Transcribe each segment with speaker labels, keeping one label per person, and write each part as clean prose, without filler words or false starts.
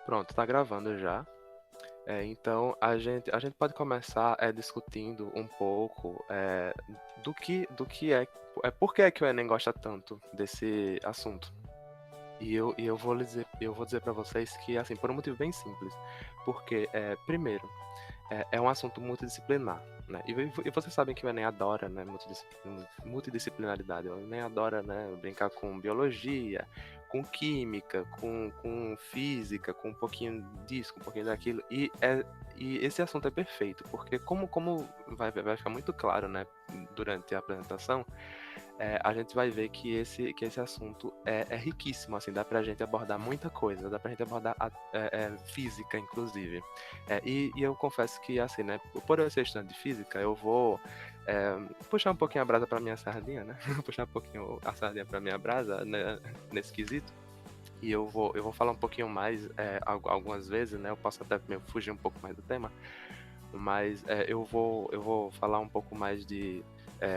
Speaker 1: Pronto, tá gravando já. Então a gente pode começar discutindo um pouco do que por que é que o Enem gosta tanto desse assunto. E eu vou dizer para vocês que, assim, por um motivo bem simples. Porque, primeiro, é um assunto multidisciplinar, né? E vocês sabem que o Enem adora, né, multidisciplinaridade. O Enem adora, né, brincar com biologia, com química, com física, com um pouquinho disso, com um pouquinho daquilo. E esse assunto é perfeito, porque como vai ficar muito claro, né, durante a apresentação, a gente vai ver que esse assunto é riquíssimo, assim, dá pra gente abordar muita coisa, dá pra gente abordar física, inclusive. E eu confesso que, assim, né, por eu ser estudante de física, eu vou puxar um pouquinho a brasa pra minha sardinha, né? Puxar um pouquinho a sardinha pra minha brasa, né, nesse quesito. E eu vou falar um pouquinho mais algumas vezes, né? Eu posso até meio fugir um pouco mais do tema, mas eu vou falar um pouco mais de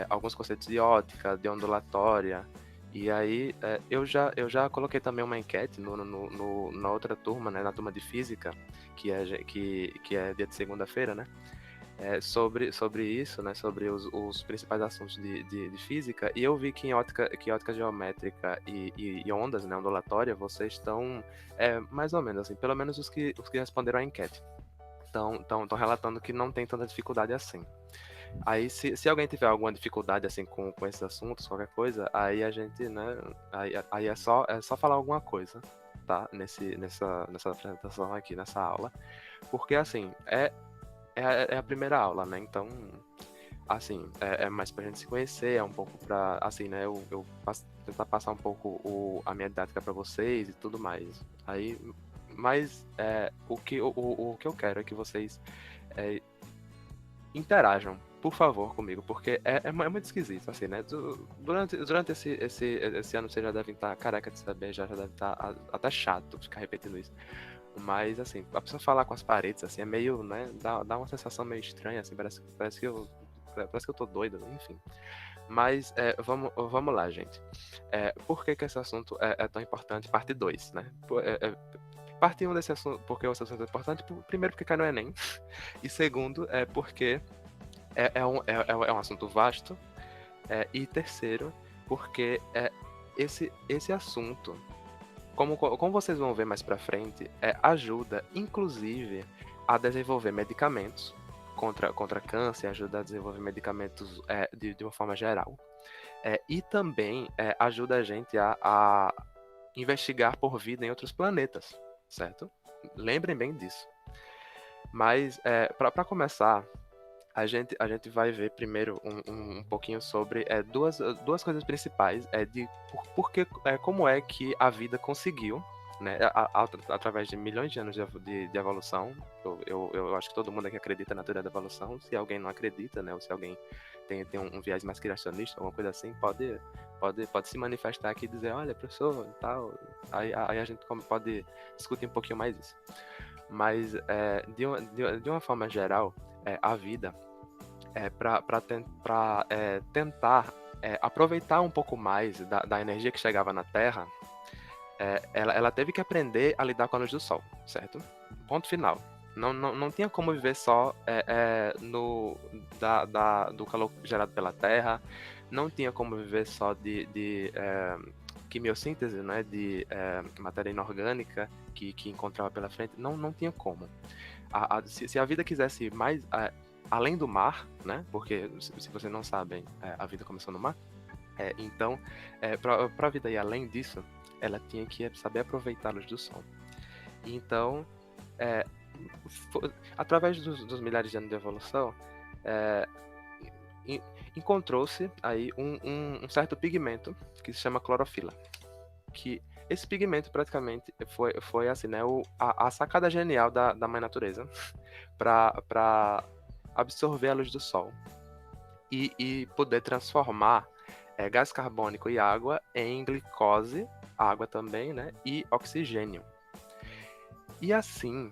Speaker 1: alguns conceitos de ótica, de ondulatória. E aí eu já coloquei também uma enquete na outra turma, né, na turma de física, que é dia de segunda-feira, né? Sobre isso, né, sobre os principais assuntos de física, e eu vi que ótica geométrica e ondas, né, ondulatória, vocês estão mais ou menos assim, pelo menos os que responderam à enquete estão relatando que não tem tanta dificuldade assim. Aí, se alguém tiver alguma dificuldade assim com esses assuntos, qualquer coisa, aí a gente, né, aí é só falar alguma coisa, tá? Nessa apresentação aqui, nessa aula, porque assim, é a primeira aula, né? Então, assim, é mais pra gente se conhecer, é um pouco pra, assim, né, tentar passar um pouco a minha didática pra vocês e tudo mais. Aí, mas o que eu quero é que vocês é, interajam, por favor, comigo, porque é muito esquisito, assim, né? Durante esse ano vocês já devem estar careca de saber, já deve estar até chato ficar repetindo isso. Mas, assim, a pessoa falar com as paredes, assim, é meio, né? Dá uma sensação meio estranha, assim, parece que eu tô doido, enfim. Mas vamos lá, gente. Por que esse assunto é tão importante? Parte 2, né? Parte 1 desse assunto, porque esse assunto é importante, primeiro porque cai no Enem, e segundo porque é um assunto vasto, e terceiro porque esse assunto, como vocês vão ver mais pra frente, ajuda, inclusive, a desenvolver medicamentos contra câncer, ajuda a desenvolver medicamentos de uma forma geral. E também ajuda a gente a investigar por vida em outros planetas, certo? Lembrem bem disso. Mas, para começar, a gente vai ver primeiro um pouquinho sobre duas coisas principais, de como é que a vida conseguiu, né, através de milhões de anos de evolução. Eu acho que todo mundo aqui acredita na teoria da evolução. Se alguém não acredita, né, ou se alguém tem um viés mais criacionista, alguma coisa assim, pode se manifestar aqui e dizer, olha, professor, e tal. Aí a gente pode discutir um pouquinho mais isso. Mas, de uma forma geral, a vida, para tentar aproveitar um pouco mais da energia que chegava na Terra, ela teve que aprender a lidar com a luz do Sol, certo? Ponto final. Não tinha como viver só do calor gerado pela Terra, não tinha como viver só de quimiossíntese, né, de matéria inorgânica que encontrava pela frente, não tinha como. Se a vida quisesse ir mais além do mar, né, porque se vocês não sabem, a vida começou no mar, então, para a vida ir além disso, ela tinha que saber aproveitar a luz do sol. Então, é, através dos milhares de anos de evolução, é, encontrou-se aí um certo pigmento que se chama clorofila. Que esse pigmento praticamente foi assim, né, a sacada genial da mãe natureza para absorver a luz do sol e poder transformar gás carbônico e água em glicose, água também, né, e oxigênio. E assim,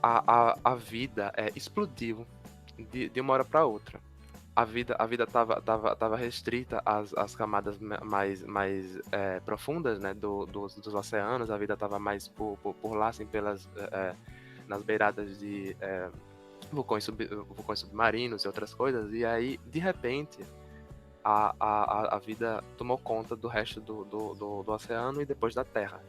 Speaker 1: a vida explodiu de uma hora para outra. a vida tava restrita às camadas profundas, né, dos oceanos. A vida estava mais por lá, assim, nas beiradas de vulcões submarinos e outras coisas. E aí, de repente, a vida tomou conta do resto do oceano e depois da Terra.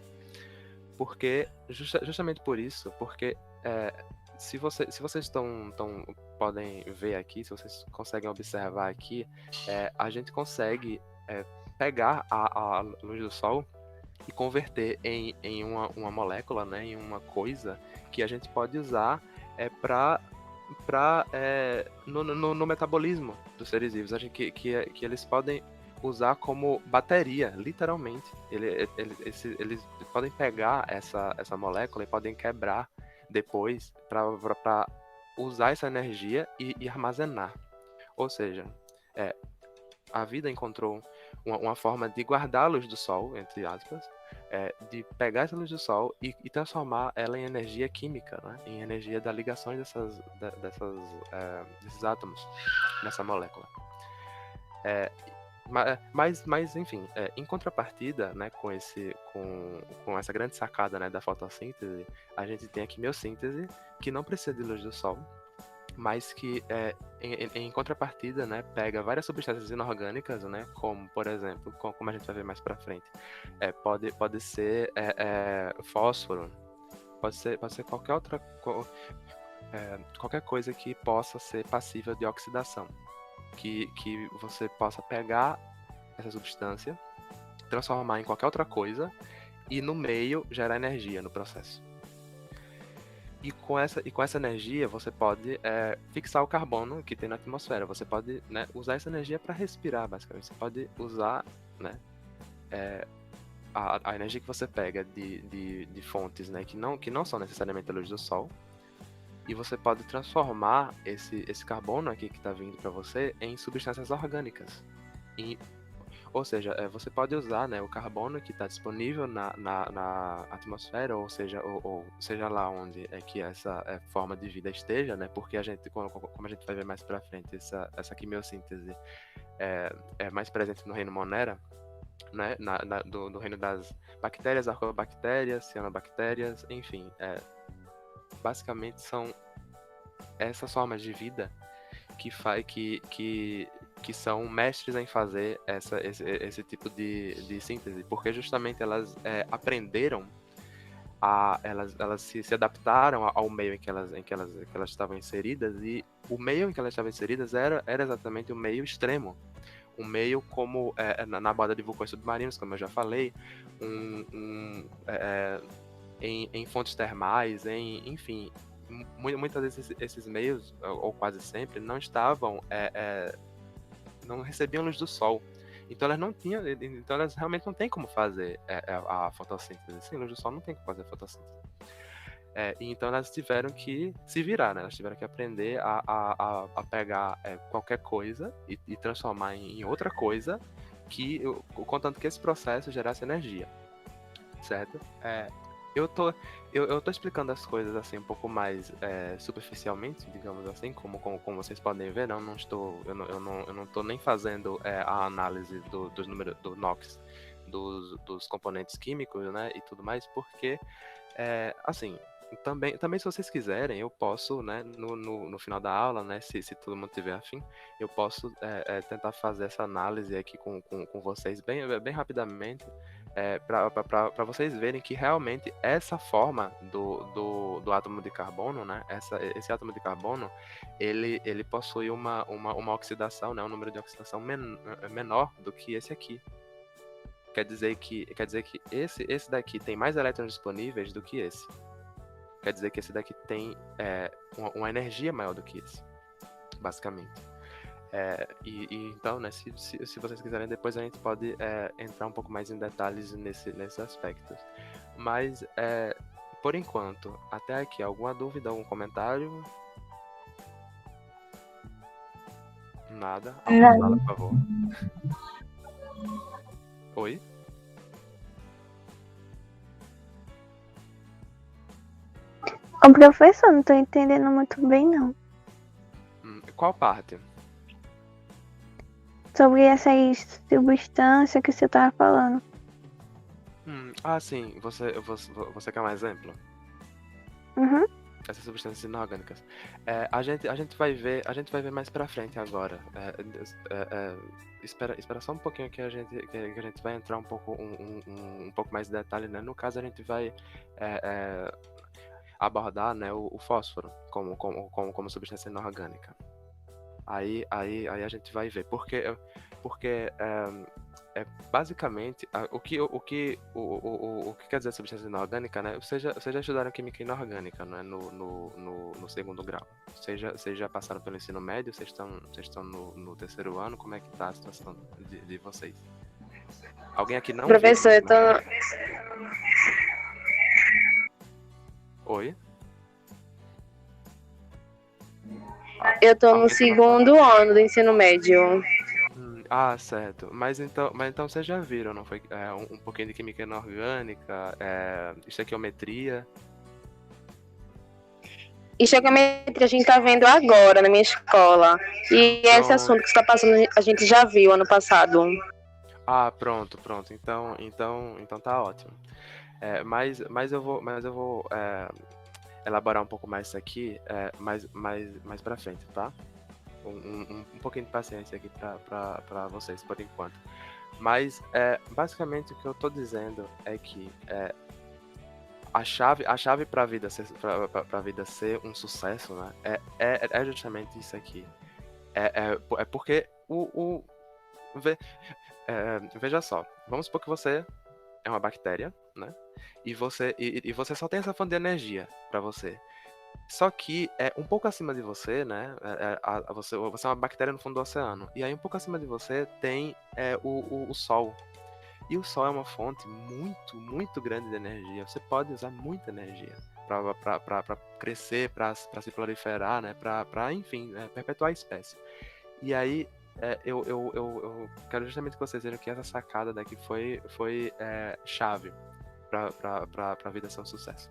Speaker 1: Porque, justamente por isso, porque é, se vocês podem ver aqui, se vocês conseguem observar aqui, a gente consegue pegar a luz do Sol e converter em uma molécula, né, em uma coisa que a gente pode usar no metabolismo dos seres vivos. Acho que eles podem usar como bateria, literalmente. Eles podem pegar essa molécula e podem quebrar depois para usar essa energia e armazenar. Ou seja, é, a vida encontrou uma forma de guardar a luz do sol, entre aspas, de pegar essa luz do sol e transformar ela em energia química, né? Em energia da ligação desses átomos nessa molécula. Mas enfim, em contrapartida, né, com essa grande sacada, né, da fotossíntese, a gente tem a quimiossíntese, que não precisa de luz do sol, mas que em contrapartida, né, pega várias substâncias inorgânicas, né, como por exemplo, como a gente vai ver mais para frente, pode ser fósforo, pode ser qualquer coisa que possa ser passível de oxidação, que você possa pegar essa substância, transformar em qualquer outra coisa e no meio gerar energia no processo. E com essa energia você pode fixar o carbono que tem na atmosfera. Você pode, né, usar essa energia para respirar, basicamente. Você pode usar, né, a energia que você pega de fontes, né, que não são necessariamente a luz do sol. E você pode transformar esse carbono aqui que está vindo para você em substâncias orgânicas. Ou seja, você pode usar, né, o carbono que está disponível na atmosfera, ou seja lá onde é que essa forma de vida esteja, né, porque a gente, como a gente vai ver mais para frente, essa quimiossíntese é mais presente no reino Monera, né, do reino das bactérias, arcobactérias, cianobactérias, enfim, basicamente são essas formas de vida que são mestres em fazer esse tipo de síntese, porque justamente elas aprenderam elas se adaptaram ao meio em que elas estavam inseridas, e o meio em que elas estavam inseridas era exatamente o meio extremo, um meio como na borda de vulcões submarinos, como eu já falei, em fontes termais, enfim, muitas vezes esses meios, ou quase sempre, não estavam não recebiam luz do sol. Então elas realmente não têm como fazer a fotossíntese. Sem luz do sol não tem como fazer a fotossíntese. E então elas tiveram que se virar, né? Elas tiveram que aprender a pegar qualquer coisa e transformar em outra coisa, contanto que esse processo gerasse energia, certo? Eu tô explicando as coisas assim um pouco mais superficialmente, digamos assim, como vocês podem ver. Eu não tô nem fazendo a análise dos números do NOx, dos componentes químicos, né, e tudo mais, porque assim, também se vocês quiserem, eu posso, né, no final da aula, né, se todo mundo tiver afim, eu posso tentar fazer essa análise aqui com vocês bem rapidamente, para vocês verem que realmente essa forma do átomo de carbono, né, esse átomo de carbono, ele possui uma oxidação, né, um número de oxidação menor do que esse aqui. Quer dizer que esse daqui tem mais elétrons disponíveis do que esse. Quer dizer que esse daqui tem uma energia maior do que esse, basicamente. Então, né, se vocês quiserem, depois a gente pode entrar um pouco mais em detalhes nesses aspectos. Mas, por enquanto, até aqui, alguma dúvida, algum comentário? Nada? Alguém fala, por favor. Oi?
Speaker 2: O professor, não tô entendendo muito bem, não.
Speaker 1: Qual parte?
Speaker 2: sobre essas substâncias que você tava falando.
Speaker 1: Sim, você quer um exemplo?
Speaker 2: Uhum.
Speaker 1: Essas substâncias inorgânicas. A gente vai ver mais pra frente agora. Espera só um pouquinho que a gente vai entrar um pouco mais de detalhe, né? No caso, a gente vai é, é, abordar, né, o fósforo como substância inorgânica. Aí a gente vai ver. Porque basicamente, o que quer dizer substância inorgânica, né? Vocês já estudaram química inorgânica, né? No segundo grau. Vocês já passaram pelo ensino médio, vocês estão no terceiro ano, como é que tá a situação de vocês? Alguém aqui não viu no
Speaker 3: Professor,
Speaker 1: ensino médio? Oi?
Speaker 3: eu tô no
Speaker 1: Alguém tá falando?
Speaker 3: segundo ano do ensino médio.
Speaker 1: Certo. Mas então vocês já viram, não foi? Um pouquinho de química inorgânica, estequiometria.
Speaker 3: Estequiometria a gente tá vendo agora na minha escola. E esse
Speaker 1: Pronto.
Speaker 3: assunto que você tá passando, a gente já viu ano passado.
Speaker 1: Pronto. Então tá ótimo. Mas eu vou elaborar um pouco mais isso aqui mais pra frente, tá? Um pouquinho de paciência aqui pra vocês, por enquanto. Mas, basicamente, o que eu tô dizendo é que a chave para a vida ser um sucesso, né, é justamente isso aqui. É porque ve- veja só, vamos supor que você é uma bactéria, né? E você só tem essa fonte de energia para você. Só que um pouco acima de você, né? Você é uma bactéria no fundo do oceano. E aí um pouco acima de você tem o Sol. E o Sol é uma fonte muito, muito grande de energia. Você pode usar muita energia para crescer, para se proliferar, né? Para enfim, perpetuar a espécie. E aí eu quero justamente que vocês vejam que essa sacada daqui foi chave para a vida ser um sucesso.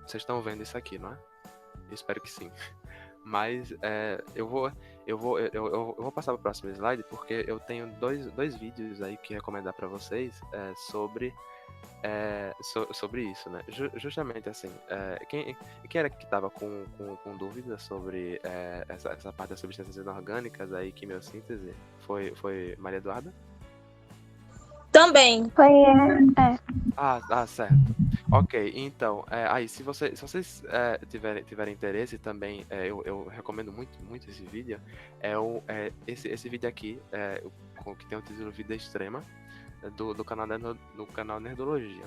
Speaker 1: Vocês estão vendo isso aqui, não é? Eu espero que sim. Mas eu vou passar para o próximo slide porque eu tenho dois vídeos aí que recomendar para vocês sobre isso, né? Justamente assim, quem era que estava com dúvidas sobre essa parte das substâncias inorgânicas aí, quimiossíntese? Foi Maria Eduarda?
Speaker 3: Também.
Speaker 2: Foi,
Speaker 1: Certo. Ok, então, se vocês tiverem interesse também, eu recomendo muito, muito esse vídeo. Esse vídeo aqui, que tem o título Vida Extrema, do canal Nerdologia.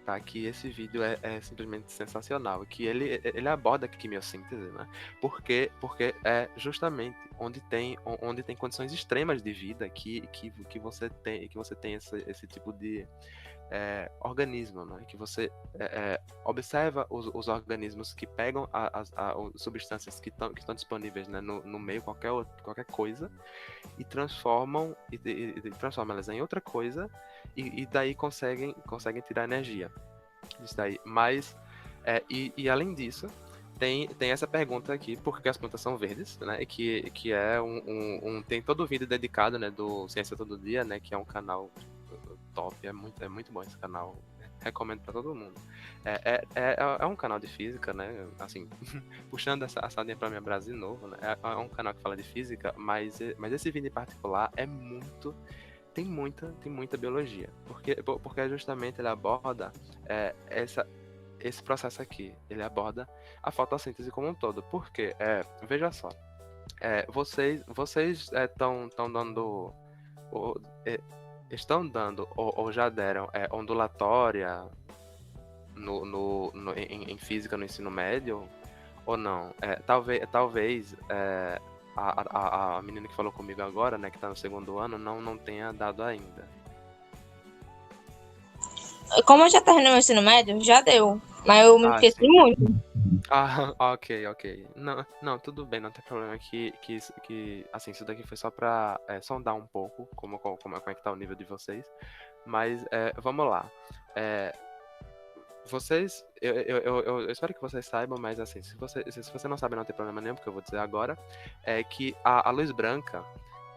Speaker 1: Tá? Que esse vídeo é simplesmente sensacional. Que ele aborda a quimiossíntese, né? Porque é justamente onde tem condições extremas de vida que você tem esse tipo de organismo, né? Que você observa os organismos que pegam as substâncias que estão disponíveis, né, no meio, qualquer coisa, e transformam elas em outra coisa, e daí conseguem tirar energia disso daí. Mas, além disso, tem essa pergunta aqui, porque as plantas são verdes, né? Que é tem todo o vídeo dedicado, né, do Ciência Todo Dia, né? Que é um canal top, é muito bom esse canal. Recomendo para todo mundo. É um canal de física, né? Assim, puxando essa sardinha para minha Brasil novo, né? É um canal que fala de física, mas esse vídeo em particular tem muita biologia. Porque justamente ele aborda esse processo aqui. Ele aborda a fotossíntese como um todo. Porque, veja só, vocês estão dando. Estão dando ou já deram ondulatória em física no ensino médio ou não? Talvez a menina que falou comigo agora, né, que tá no segundo ano, não tenha dado ainda.
Speaker 3: Como eu já terminei meu ensino médio, já deu. Mas eu me esqueci
Speaker 1: Sim.
Speaker 3: muito.
Speaker 1: Ok. Não, tudo bem, não tem problema assim, isso daqui foi só pra sondar um pouco como é que tá o nível de vocês. Mas vamos lá. Vocês, eu espero que vocês saibam, mas assim, se você não sabe, não tem problema nenhum, porque eu vou dizer agora, é que a luz branca,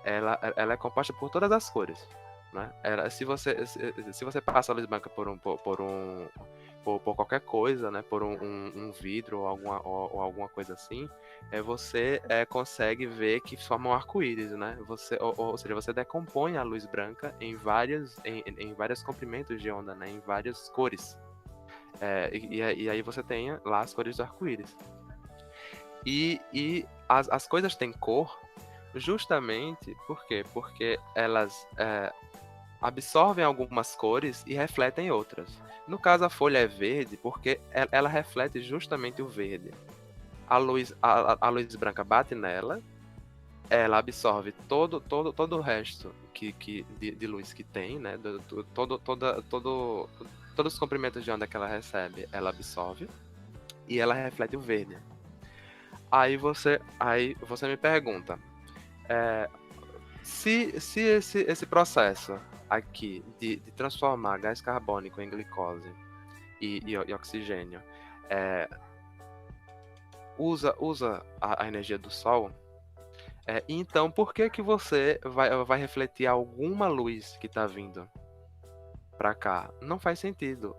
Speaker 1: ela é composta por todas as cores, né? Se você passa a luz branca por qualquer coisa, né? Por um vidro ou alguma coisa assim, você consegue ver que forma um arco-íris, né? Ou seja, você decompõe a luz branca em vários comprimentos de onda, né? Em várias cores. E aí você tem lá as cores do arco-íris. E as coisas têm cor justamente por quê? Porque elas absorvem algumas cores e refletem outras. No caso, a folha é verde porque ela reflete justamente o verde. A luz branca bate nela, ela absorve todo o resto de luz que tem, né? Todos os comprimentos de onda que ela recebe, ela absorve e ela reflete o verde. Aí você me pergunta, se esse processo aqui de transformar gás carbônico em glicose e oxigênio usa a energia do Sol, então por que você vai refletir alguma luz que está vindo para cá? Não faz sentido.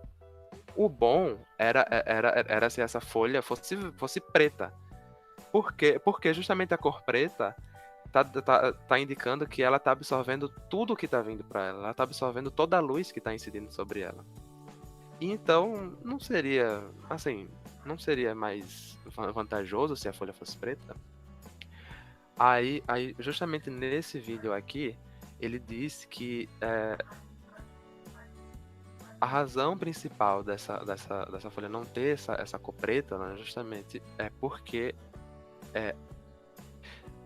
Speaker 1: O bom era se essa folha fosse preta. Por quê? Porque justamente a cor preta tá indicando que ela tá absorvendo tudo que tá vindo para ela. Ela tá absorvendo toda a luz que tá incidindo sobre ela. E então, não seria mais vantajoso se a folha fosse preta? Aí justamente nesse vídeo aqui, ele diz que a razão principal dessa folha não ter essa cor preta, né, justamente é porque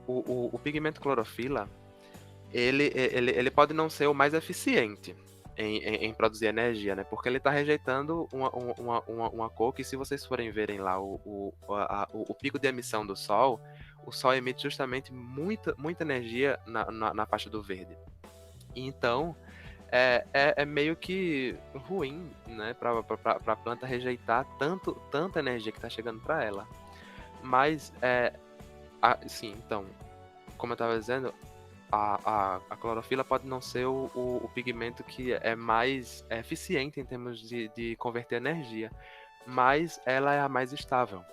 Speaker 1: o pigmento clorofila, ele pode não ser o mais eficiente em produzir energia, né? Porque ele está rejeitando uma cor que, se vocês forem verem lá o pico de emissão do Sol, o Sol emite justamente muita energia na faixa do verde. Então, é meio que ruim, né? Para a planta rejeitar tanta energia que está chegando para ela. Mas, sim, então, como eu estava dizendo, a clorofila pode não ser o pigmento que é mais eficiente em termos de converter energia, mas ela é a mais estável.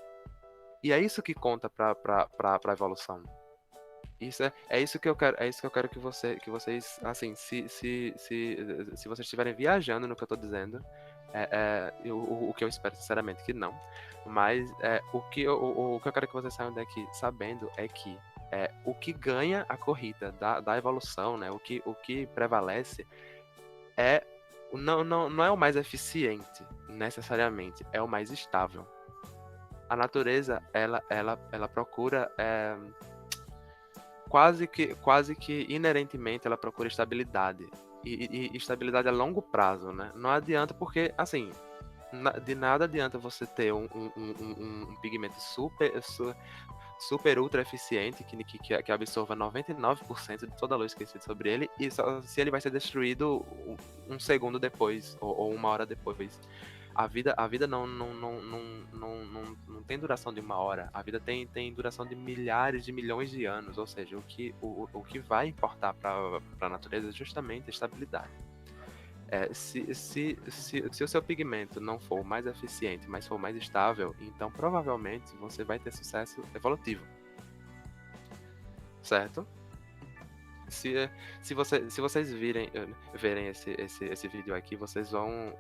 Speaker 1: E é isso que conta para a evolução. É isso que eu quero que vocês, assim, se vocês estiverem viajando no que eu estou dizendo, o que eu espero sinceramente que não, mas o que eu quero que vocês saiam daqui sabendo é que o que ganha a corrida da evolução, né? O que prevalece não é o mais eficiente necessariamente, é o mais estável. A natureza ela procura quase que inerentemente ela procura estabilidade e estabilidade a longo prazo, né? Não adianta porque, assim, de nada adianta você ter um pigmento super ultra eficiente que absorva 99% de toda a luz que incide sobre ele, e só se ele vai ser destruído um segundo depois ou uma hora depois. A vida não tem duração de uma hora. A vida tem duração de milhares de milhões de anos. Ou seja, o que vai importar para a natureza é justamente a estabilidade. Se o seu pigmento não for mais eficiente, mas for mais estável, então provavelmente você vai ter sucesso evolutivo. Certo? Se vocês verem esse vídeo aqui, vocês vão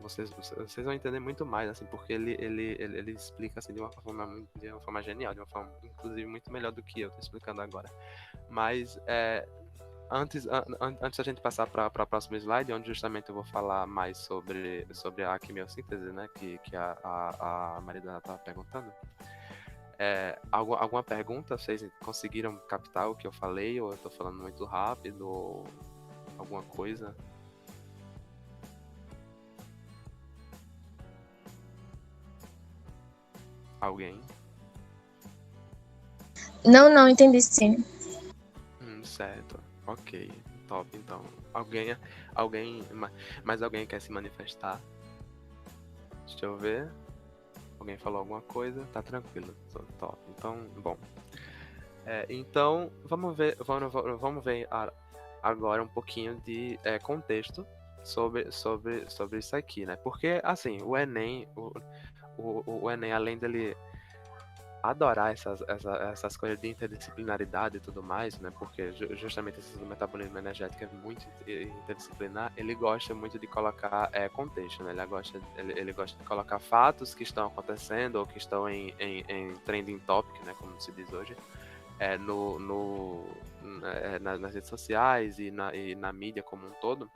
Speaker 1: entender muito mais, assim, porque ele explica assim de uma forma genial, de uma forma inclusive muito melhor do que eu estou explicando agora. Mas antes da gente passar para a próxima slide, onde justamente eu vou falar mais sobre a quimiossíntese, né, que a Marida estava perguntando. Alguma pergunta? Vocês conseguiram captar o que eu falei? Ou eu tô falando muito rápido? Ou alguma coisa? Alguém?
Speaker 4: Não, entendi sim.
Speaker 1: Certo. Ok. Top, então. Mais alguém quer se manifestar? Deixa eu ver. Alguém falou alguma coisa? Tá tranquilo. Top. Então, bom. Então, vamos ver agora um pouquinho de contexto sobre isso aqui, né? Porque, assim, o Enem, além dele adorar essas coisas de interdisciplinaridade e tudo mais, né? Porque justamente esse do metabolismo energético é muito interdisciplinar. Ele gosta muito de colocar contexto, né? Ele gosta de colocar fatos que estão acontecendo ou que estão em trending topic, né? Como se diz hoje, é, no, no, nas redes sociais e na mídia como um todo.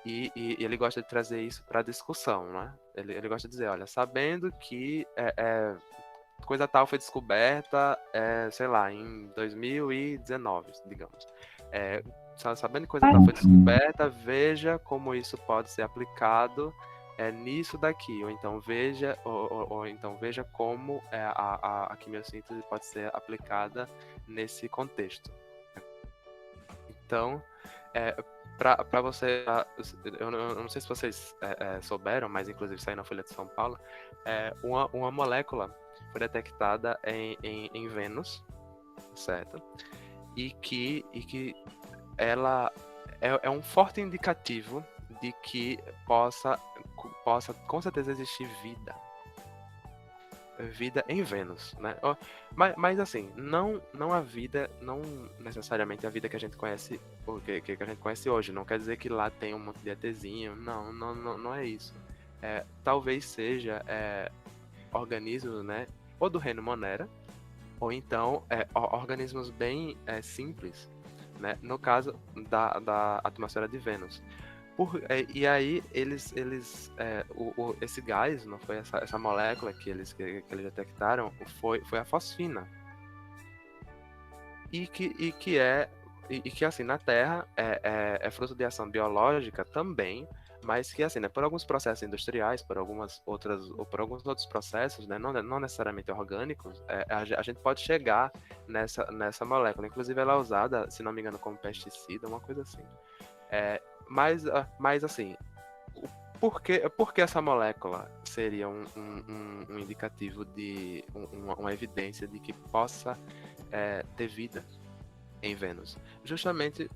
Speaker 1: E ele gosta de trazer isso para discussão, né? Ele gosta de dizer, olha, sabendo que coisa tal foi descoberta, sei lá, em 2019, digamos. Sabendo que coisa tal foi descoberta, veja como isso pode ser aplicado nisso daqui, ou então veja como a quimiossíntese pode ser aplicada nesse contexto. Então, para você, eu não sei se vocês souberam, mas inclusive saiu na Folha de São Paulo, uma molécula foi detectada em Vênus, certo? E que ela é um forte indicativo de que possa com certeza existir vida em Vênus, né? Mas assim, não a vida, não necessariamente a vida que a gente conhece, que a gente conhece hoje. Não quer dizer que lá tem um monte de ETzinho. Não é isso. Talvez seja organismos, né? Ou do reino Monera, ou então organismos bem simples, né? No caso da atmosfera de Vênus. E aí esse gás, não foi essa molécula que eles detectaram, foi a fosfina. E que assim, na Terra é fruto de ação biológica também, mas que assim, né, por alguns processos industriais, por alguns outros processos, né, não necessariamente orgânicos, a gente pode chegar nessa molécula. Inclusive ela é usada, se não me engano, como pesticida, uma coisa assim. Mas assim, por que essa molécula seria um indicativo de uma evidência de que possa ter vida em Vênus? Justamente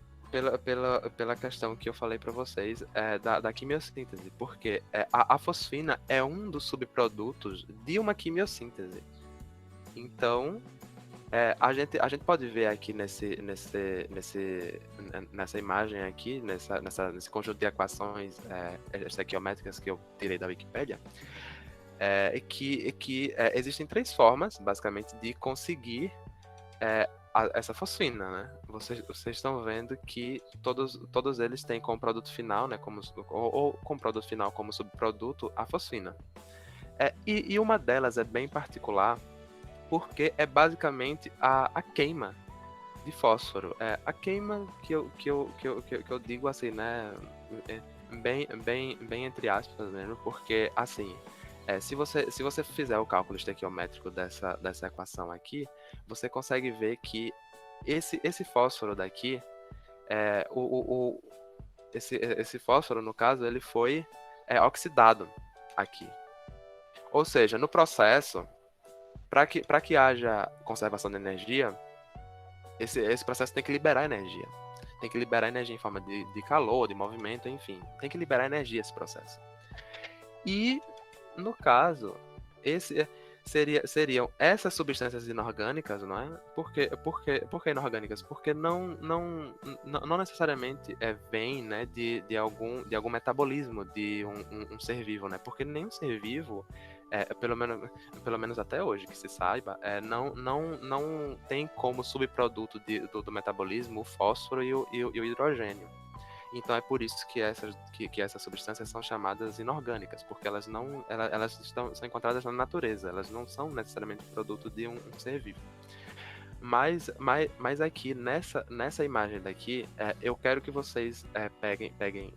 Speaker 1: pela questão que eu falei para vocês da quimiossíntese, porque a fosfina é um dos subprodutos de uma quimiossíntese. Então, a gente pode ver aqui nessa imagem aqui, nesse conjunto de equações estequiométricas que eu tirei da Wikipédia, que existem 3 formas, basicamente, de conseguir essa fosfina, né? Vocês estão vendo que todos eles têm como produto final, né, ou com produto final como subproduto, a fosfina. E uma delas é bem particular, porque é basicamente a queima de fósforo. A queima que eu digo assim, né? Bem entre aspas mesmo, porque assim, se você fizer o cálculo estequiométrico dessa equação aqui, você consegue ver que esse fósforo daqui, esse fósforo, no caso, ele foi oxidado aqui. Ou seja, no processo, para que haja conservação de energia, esse processo tem que liberar energia. Tem que liberar energia em forma de calor, de movimento, enfim. Tem que liberar energia esse processo. E, no caso, seriam essas substâncias inorgânicas, não é? Por que inorgânicas? Porque não necessariamente vem, né, de algum metabolismo de um ser vivo, né? Porque nenhum ser vivo, pelo menos até hoje, que se saiba, não tem como subproduto do metabolismo o fósforo e o hidrogênio. Então é por isso que essas substâncias são chamadas inorgânicas, porque elas são encontradas na natureza, elas não são necessariamente produto de um ser vivo. Mas aqui, nessa imagem daqui, eu quero que vocês peguem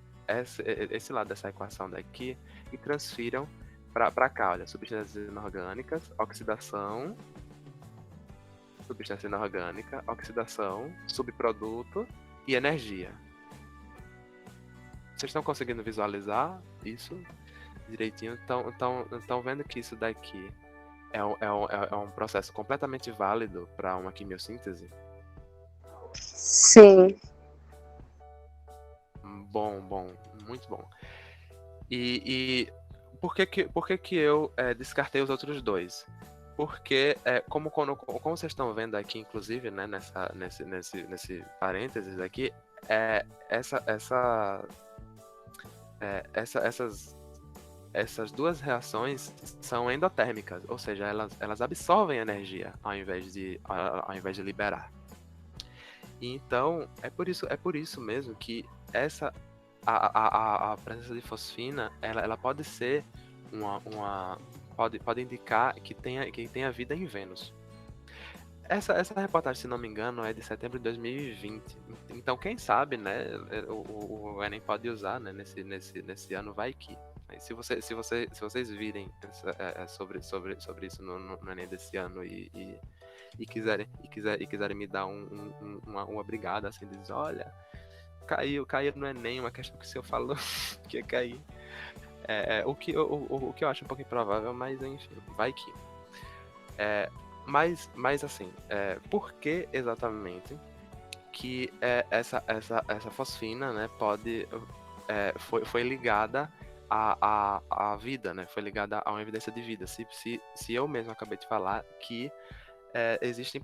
Speaker 1: esse lado dessa equação daqui e transfiram para cá. Olha, substâncias inorgânicas, oxidação, substância inorgânica, oxidação, subproduto e energia. Vocês estão conseguindo visualizar isso direitinho? Estão vendo que isso daqui é um processo completamente válido para uma quimiossíntese?
Speaker 3: Sim.
Speaker 1: Bom, muito bom. E por que que eu descartei os outros dois? Porque, como vocês estão vendo aqui, inclusive, né, nesse parênteses aqui, é, essa, essa, essas duas reações são endotérmicas, ou seja, elas absorvem energia ao invés de liberar. E então, é por isso mesmo que a presença de fosfina, ela pode ser pode indicar que tenha vida em Vênus. Essa reportagem, se não me engano, é de setembro de 2020. Então, quem sabe, né, o Enem pode usar, né, nesse ano, vai que. Se vocês virem sobre isso no Enem desse ano e quiserem me dar uma brigada, assim, diz, olha, caiu no Enem, uma questão que o senhor falou que ia cair. O que eu acho um pouco improvável, mas enfim, vai que. Mas assim, por que exatamente que essa fosfina, né, foi ligada à vida, né? Foi ligada a uma evidência de vida. Se eu mesmo acabei de falar que existem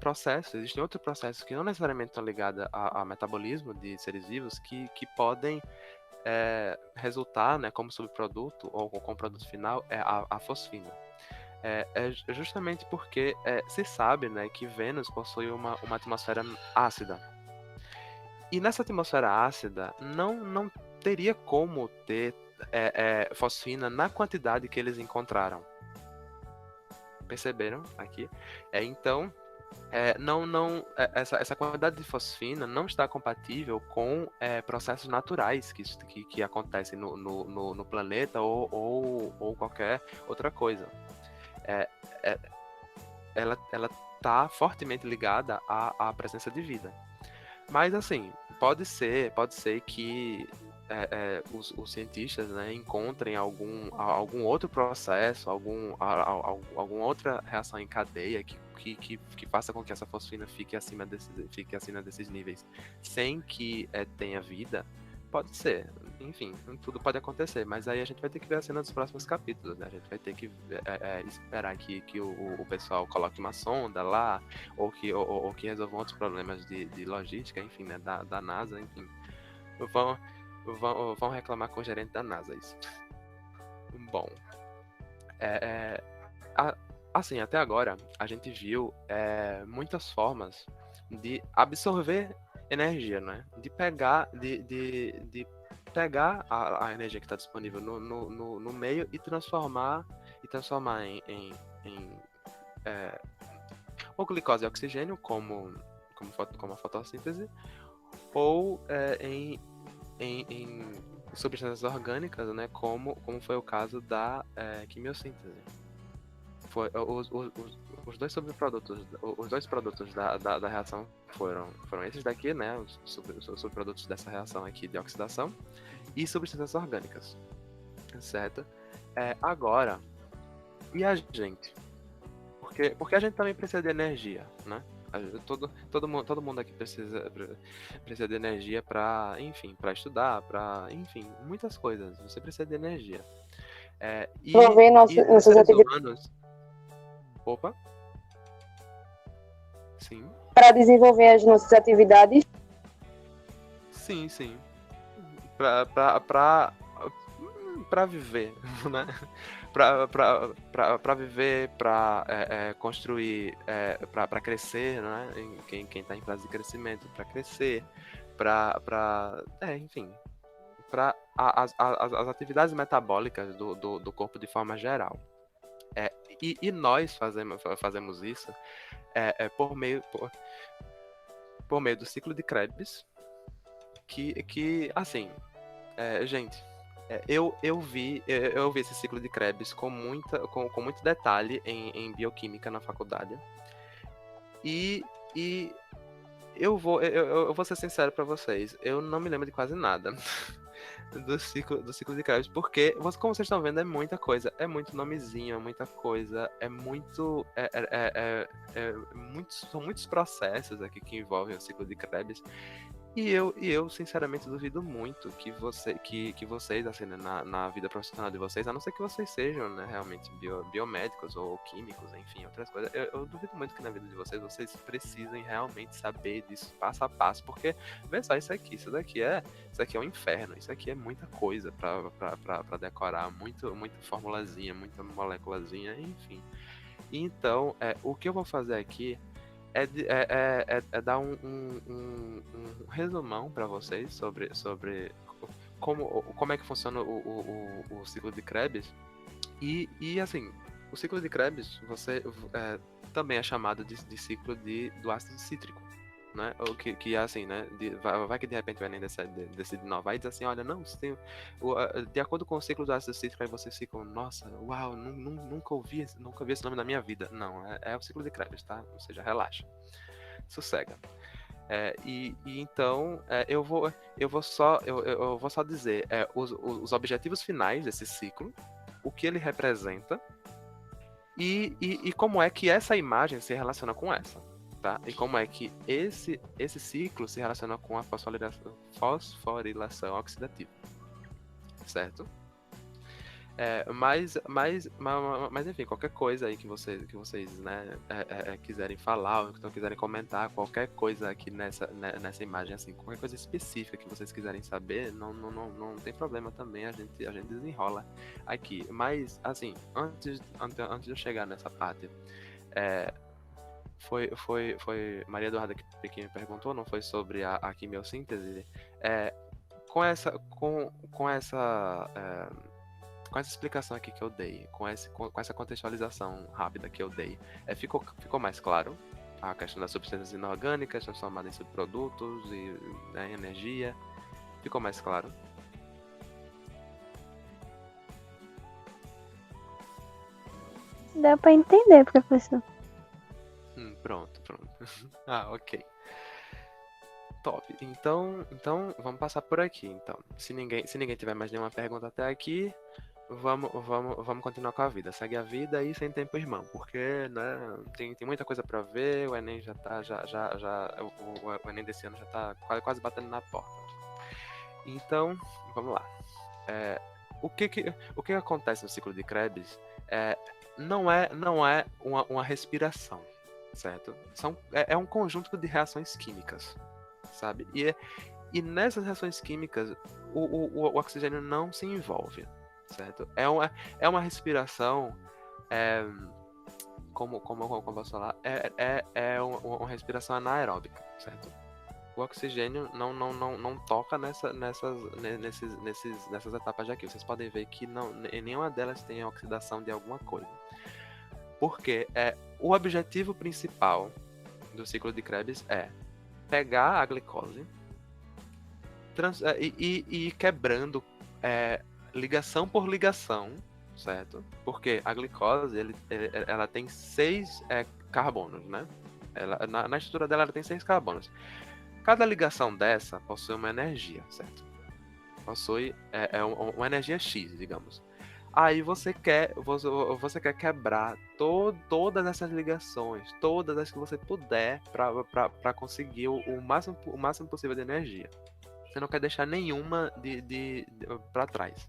Speaker 1: outros processos que não necessariamente estão ligados a metabolismo de seres vivos que podem resultar, né, como subproduto ou como produto final, a fosfina. É justamente porque se sabe, né, que Vênus possui uma atmosfera ácida. E nessa atmosfera ácida não teria como ter fosfina na quantidade que eles encontraram. Perceberam aqui? Então, essa quantidade de fosfina não está compatível com processos naturais que acontecem no planeta ou qualquer outra coisa. Ela está fortemente ligada à presença de vida. Mas, assim, pode ser que os cientistas, né, encontrem algum outro processo, alguma outra reação em cadeia que faça com que essa fosfina fique acima desses níveis, sem que tenha vida. Pode ser, enfim, tudo pode acontecer, mas aí a gente vai ter que ver a cena dos próximos capítulos, né? A gente vai ter que esperar que o pessoal coloque uma sonda lá, ou que resolvam outros problemas de logística, enfim, né, da NASA, enfim. Vão reclamar com o gerente da NASA, isso. Bom, assim, até agora, a gente viu muitas formas de absorver energia, né? De pegar a energia que está disponível no meio e transformar em ou glicose e oxigênio, como a fotossíntese, ou em substâncias orgânicas, né? Como foi o caso da quimiossíntese. Os dois produtos da reação foram esses daqui, né? Os subprodutos dessa reação aqui de oxidação e substâncias orgânicas, certo? Agora, e a gente? Porque a gente também precisa de energia, né? Todo mundo aqui precisa de energia para, enfim, para estudar, para, enfim, muitas coisas. Você precisa de energia. E os seres humanos. Opa. Sim.
Speaker 3: Para desenvolver as nossas atividades.
Speaker 1: Sim. Para viver, né? Para viver, para construir, para crescer, né? Quem está em fase de crescimento, para crescer, enfim, para as atividades metabólicas do corpo de forma geral. E nós fazemos isso por meio do ciclo de Krebs, que assim, gente, eu vi esse ciclo de Krebs com muito detalhe em bioquímica na faculdade, e eu vou ser sincero para vocês, eu não me lembro de quase nada. do ciclo de Krebs, porque, como vocês estão vendo, é muita coisa, é muito nomezinho, é muita coisa, é muito, são muitos processos aqui que envolvem o ciclo de Krebs, e eu sinceramente duvido muito que vocês, assim, né, na vida profissional de vocês, a não ser que vocês sejam, né, realmente biomédicos ou químicos, enfim, outras coisas, eu duvido muito que na vida de vocês precisem realmente saber disso passo a passo, porque, vê só, isso aqui é um inferno, isso aqui é muita coisa pra decorar, muita formulazinha, muita moléculazinha, enfim. Então, o que eu vou fazer aqui é dar um resumão para vocês sobre como é que funciona o ciclo de Krebs. E assim, o ciclo de Krebs também é chamado de ciclo do ácido cítrico. Né? O que é assim, né? Vai que de repente o Enem decide inovar e diz assim, olha, não, você tem, de acordo com o ciclo do ácido cítrico, aí vocês ficam, nossa, uau, nunca ouvi esse nome na minha vida. Não, é o ciclo de Krebs, tá? Ou seja, relaxa, sossega. E então eu vou só dizer os objetivos finais desse ciclo, o que ele representa e como é que essa imagem se relaciona com essa. Tá? E como é que esse ciclo se relaciona com a fosforilação oxidativa, certo? Mas enfim, qualquer coisa aí que vocês né, quiserem falar, ou então quiserem comentar, qualquer coisa aqui nessa imagem, assim, qualquer coisa específica que vocês quiserem saber, não tem problema também, a gente desenrola aqui. Mas, assim, antes de eu chegar nessa parte, foi Maria Eduarda que me perguntou, não foi sobre a quimiossíntese? Com essa explicação aqui que eu dei, com essa contextualização rápida que eu dei, ficou mais claro a questão das substâncias inorgânicas transformadas em subprodutos e em energia? Ficou mais claro?
Speaker 2: Dá pra entender, professor.
Speaker 1: Pronto. Ah, ok. Top. Então vamos passar por aqui. Então, se ninguém tiver mais nenhuma pergunta até aqui, vamos continuar com a vida. Segue a vida aí sem tempo, irmão, porque né, tem muita coisa para ver. O Enem já tá o Enem desse ano já tá quase batendo na porta. Então, vamos lá. O que acontece no ciclo de Krebs não é uma respiração, certo? É um conjunto de reações químicas, sabe? E nessas reações químicas o oxigênio não se envolve, certo? É uma respiração, como eu posso falar, uma respiração anaeróbica, certo? O oxigênio não toca nessas etapas de aqui. Vocês podem ver que em nenhuma delas tem a oxidação de alguma coisa. Porque o objetivo principal do ciclo de Krebs é pegar a glicose e ir quebrando ligação por ligação, certo? Porque a glicose ela tem 6 carbonos, né? Na estrutura dela ela tem 6 carbonos. Cada ligação dessa possui uma energia, certo? Possui uma energia X, digamos. Aí você quer quebrar todas essas ligações, todas as que você puder, para conseguir o máximo possível de energia. Você não quer deixar nenhuma para trás.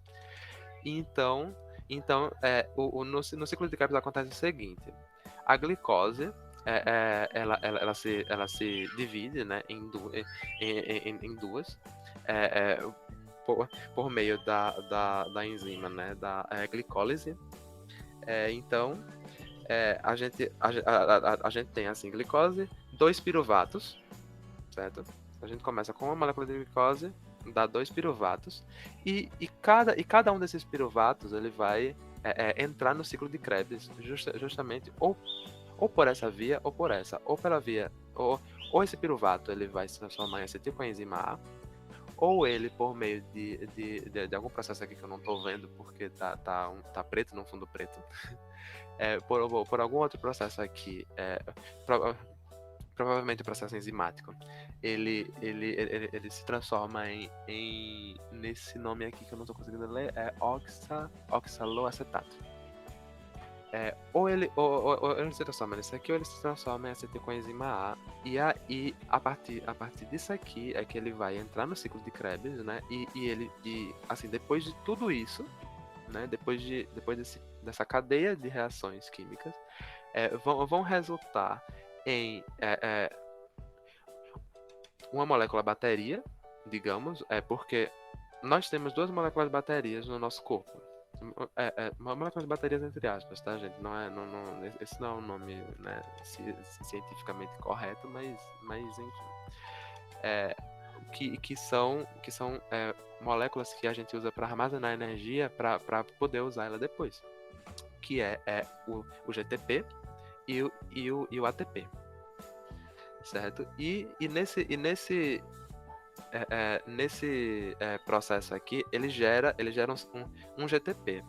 Speaker 1: Então no ciclo de Krebs acontece o seguinte: a glicose ela se divide, né, em duas. Por meio da enzima, né, da glicólise. Então, a gente tem assim glicose, 2 piruvatos, certo? A gente começa com uma molécula de glicose, dá 2 piruvatos, e cada um desses piruvatos ele vai entrar no ciclo de Krebs justamente ou por essa via ou por essa, ou pela via ou esse piruvato ele vai se transformar em acetilcoenzima A, ou ele, por meio de algum processo aqui que eu não estou vendo, porque tá preto no fundo preto, por algum outro processo aqui, provavelmente o processo enzimático, ele se transforma nesse nome aqui que eu não estou conseguindo ler, é oxaloacetato. Ou ele se transforma nisso aqui, ou ele se transforma em acetilcoenzima A. E aí, a partir disso aqui, é que ele vai entrar no ciclo de Krebs, né? E assim, depois de tudo isso, né? Depois dessa cadeia de reações químicas, vão resultar em uma molécula bateria, digamos, porque nós temos duas moléculas baterias no nosso corpo. Moléculas baterias entre aspas, tá, gente? Esse não é um nome, né, cientificamente correto, mas enfim. Que são moléculas que a gente usa para armazenar energia para poder usar ela depois. Que é o GTP e o ATP. Certo? E nesse processo aqui, ele gera um GTP.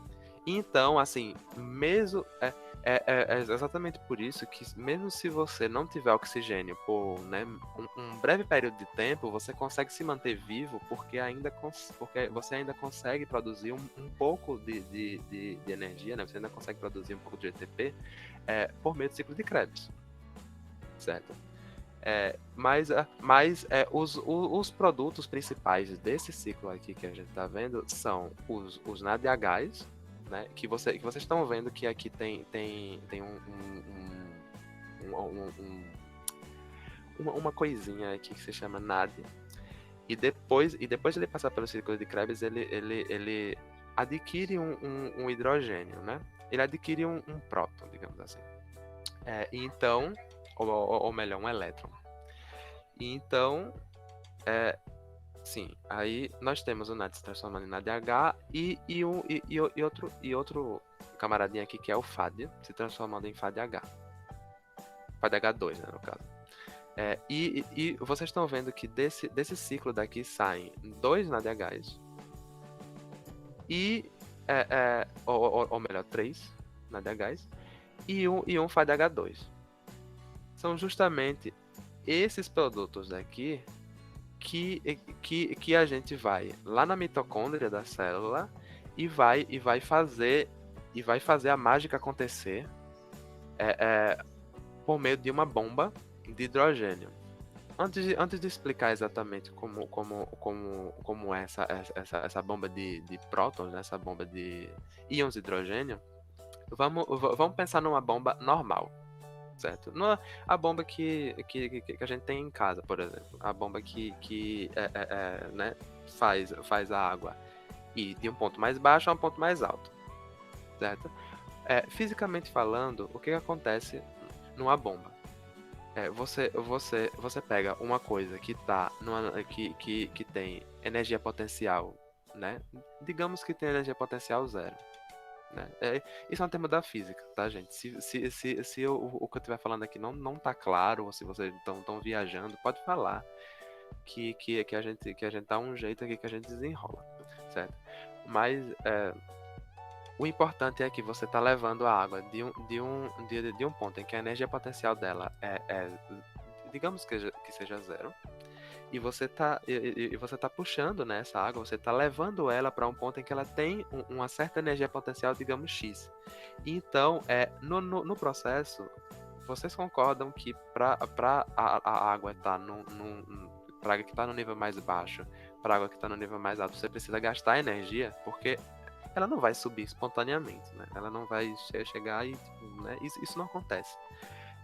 Speaker 1: Então, assim, mesmo é exatamente por isso que, mesmo se você não tiver oxigênio por, né, um breve período de tempo, você consegue se manter vivo porque você ainda consegue produzir um pouco de energia, né? Você ainda consegue produzir um pouco de GTP por meio do ciclo de Krebs. Certo? Mas os produtos principais desse ciclo aqui que a gente está vendo são os NADHs, né? Que vocês estão vendo que aqui tem uma coisinha aqui que se chama NAD. E depois de ele passar pelo ciclo de Krebs, ele adquire um hidrogênio, né? Ele adquire um próton, digamos assim. Então, ou melhor, um elétron. E então, sim, aí nós temos o NAD se transformando em NADH e outro camaradinho aqui que é o FAD se transformando em FADH. FADH2, né, no caso. E vocês estão vendo que desse ciclo daqui saem 2 NADHs ou melhor, 3 NADHs e um FADH2. São justamente esses produtos daqui que a gente vai lá na mitocôndria da célula e vai fazer a mágica acontecer por meio de uma bomba de hidrogênio. Antes de explicar exatamente como é essa bomba de prótons, né, essa bomba de íons de hidrogênio, vamos pensar numa bomba normal. Certo? Não é a bomba que a gente tem em casa, por exemplo. A bomba que né, faz a água ir de um ponto mais baixo a um ponto mais alto. Certo? Fisicamente falando, o que acontece numa bomba? Você pega uma coisa que tem energia potencial, né? Digamos que tem energia potencial 0. Né? Isso é um termo da física, tá, gente? Se o que eu estiver falando aqui não tá claro, ou se vocês estão viajando, pode falar que a gente dá um jeito aqui que a gente desenrola, certo? Mas o importante é que você está levando a água de um ponto em que a energia potencial dela digamos que seja 0. E você tá puxando, né, essa água, você tá levando ela para um ponto em que ela tem uma certa energia potencial, digamos X. Então, no processo, vocês concordam que para a água estar para água que está no nível mais baixo, para a água que está no nível mais alto, você precisa gastar energia, porque ela não vai subir espontaneamente, né? Ela não vai chegar e, né, isso não acontece.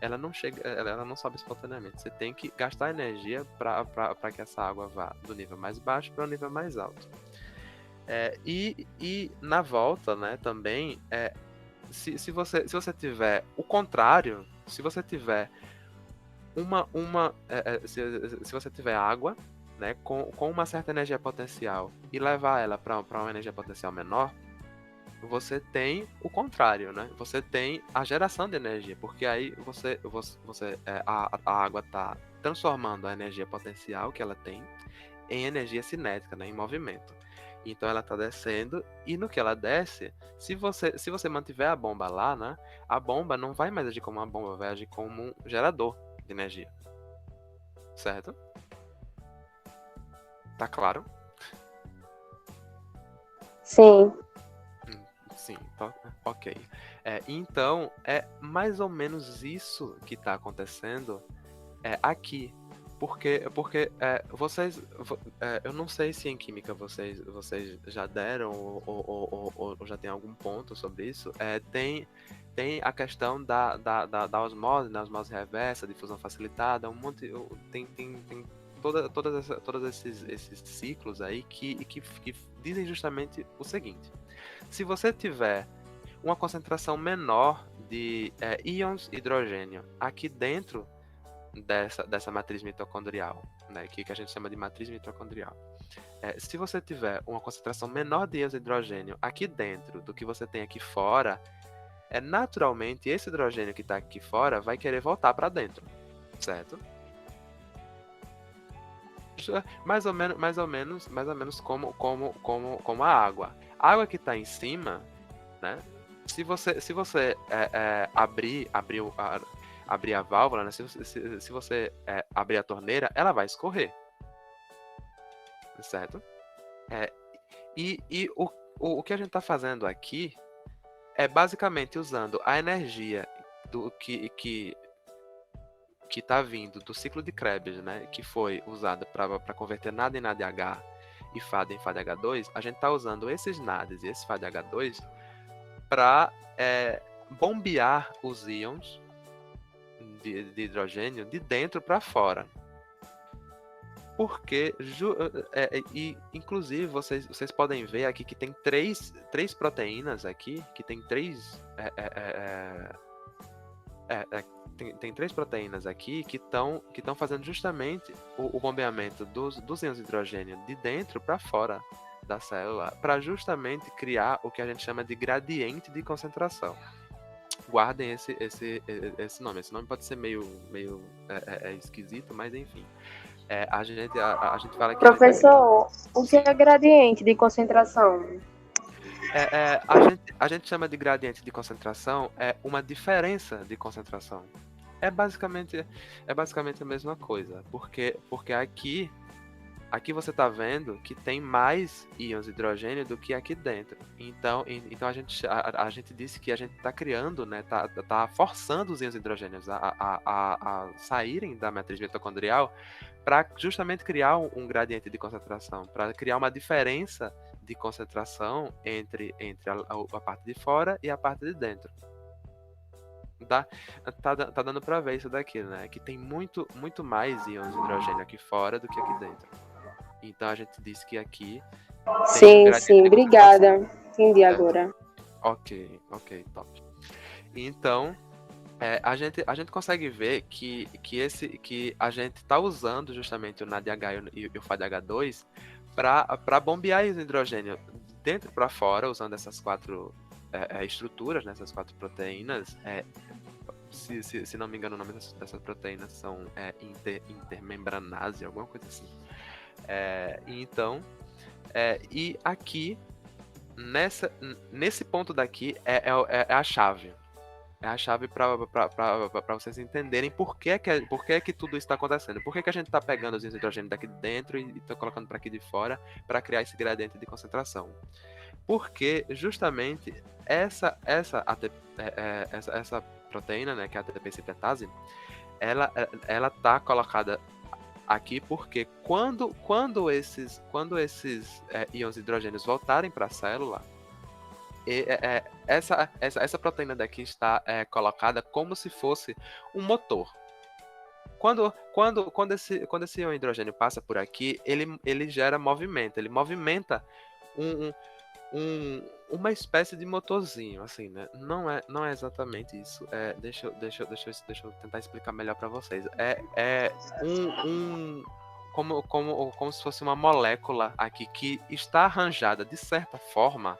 Speaker 1: Ela não sobe espontaneamente. Você tem que gastar energia para que essa água vá do nível mais baixo para o nível mais alto. E na volta, né, também, se você tiver o contrário, se você tiver se você tiver água, né, com uma certa energia potencial e levar ela para uma energia potencial menor, você tem o contrário, né? Você tem a geração de energia, porque aí a água está transformando a energia potencial que ela tem em energia cinética, né? Em movimento. Então ela está descendo e no que ela desce, se você mantiver a bomba lá, né? A bomba não vai mais agir como uma bomba, vai agir como um gerador de energia. certo? Tá claro?
Speaker 3: Sim.
Speaker 1: Sim, ok. Então, é mais ou menos isso que está acontecendo aqui. Porque eu não sei se em química vocês já deram ou já tem algum ponto sobre isso. Tem a questão da osmose, né, osmose reversa, difusão facilitada, um monte. Tem todos esses ciclos aí que dizem justamente o seguinte: se você tiver uma concentração menor de íons hidrogênio aqui dentro dessa matriz mitocondrial, né, que a gente chama de matriz mitocondrial. Se você tiver uma concentração menor de íons hidrogênio aqui dentro do que você tem aqui fora, naturalmente esse hidrogênio que está aqui fora vai querer voltar para dentro, certo? Mais ou menos como a água. A água que está em cima, né? Se você abrir a válvula, né? Se você abrir a torneira, ela vai escorrer, certo? E o que a gente está fazendo aqui é basicamente usando a energia do que está vindo do ciclo de Krebs, né? Que foi usada para converter NAD em NADH e FAD em FADH2. A gente está usando esses NADs e esse FADH2 para bombear os íons de hidrogênio de dentro para fora. Porque, inclusive, vocês podem ver aqui que tem três proteínas aqui, que tem três... tem três proteínas aqui que estão fazendo justamente o bombeamento dos íons de hidrogênio de dentro para fora da célula, para justamente criar o que a gente chama de gradiente de concentração. Guardem esse nome. Esse nome pode ser meio esquisito, mas enfim. A gente fala que...
Speaker 3: Professor, o que é gradiente de concentração?
Speaker 1: A gente chama de gradiente de concentração uma diferença de concentração. É basicamente a mesma coisa. Porque aqui você está vendo que tem mais íons de hidrogênio do que aqui dentro. Então a gente disse que a gente está criando, né, tá forçando os íons de hidrogênio a saírem da matriz mitocondrial para justamente criar um gradiente de concentração, para criar uma diferença de concentração entre a parte de fora e a parte de dentro. Tá dando para ver isso daqui, né? Que tem muito mais íons de hidrogênio aqui fora do que aqui dentro. Então a gente disse que aqui...
Speaker 3: Sim, obrigada. Entendi agora.
Speaker 1: Ok, top. Então, a gente consegue ver que a gente está usando justamente o NADH e o FADH2 para bombear o hidrogênio dentro para fora, usando essas quatro estruturas, né, essas quatro proteínas. Se não me engano, o nome dessas proteínas são intermembranase, alguma coisa assim. E aqui, nesse ponto daqui, é a chave. É a chave para vocês entenderem por que tudo isso está acontecendo. Por que a gente está pegando os íons de hidrogênio daqui de dentro e está colocando para aqui de fora para criar esse gradiente de concentração. Porque justamente essa proteína, né, que é a ATP sintetase, ela está colocada aqui porque quando esses íons de hidrogênio voltarem para a célula, essa proteína daqui está colocada como se fosse um motor. Quando esse íon hidrogênio passa por aqui, ele gera movimento. Ele movimenta uma espécie de motorzinho, assim, né? Não é exatamente isso. Deixa eu tentar explicar melhor para vocês. Como se fosse uma molécula aqui que está arranjada de certa forma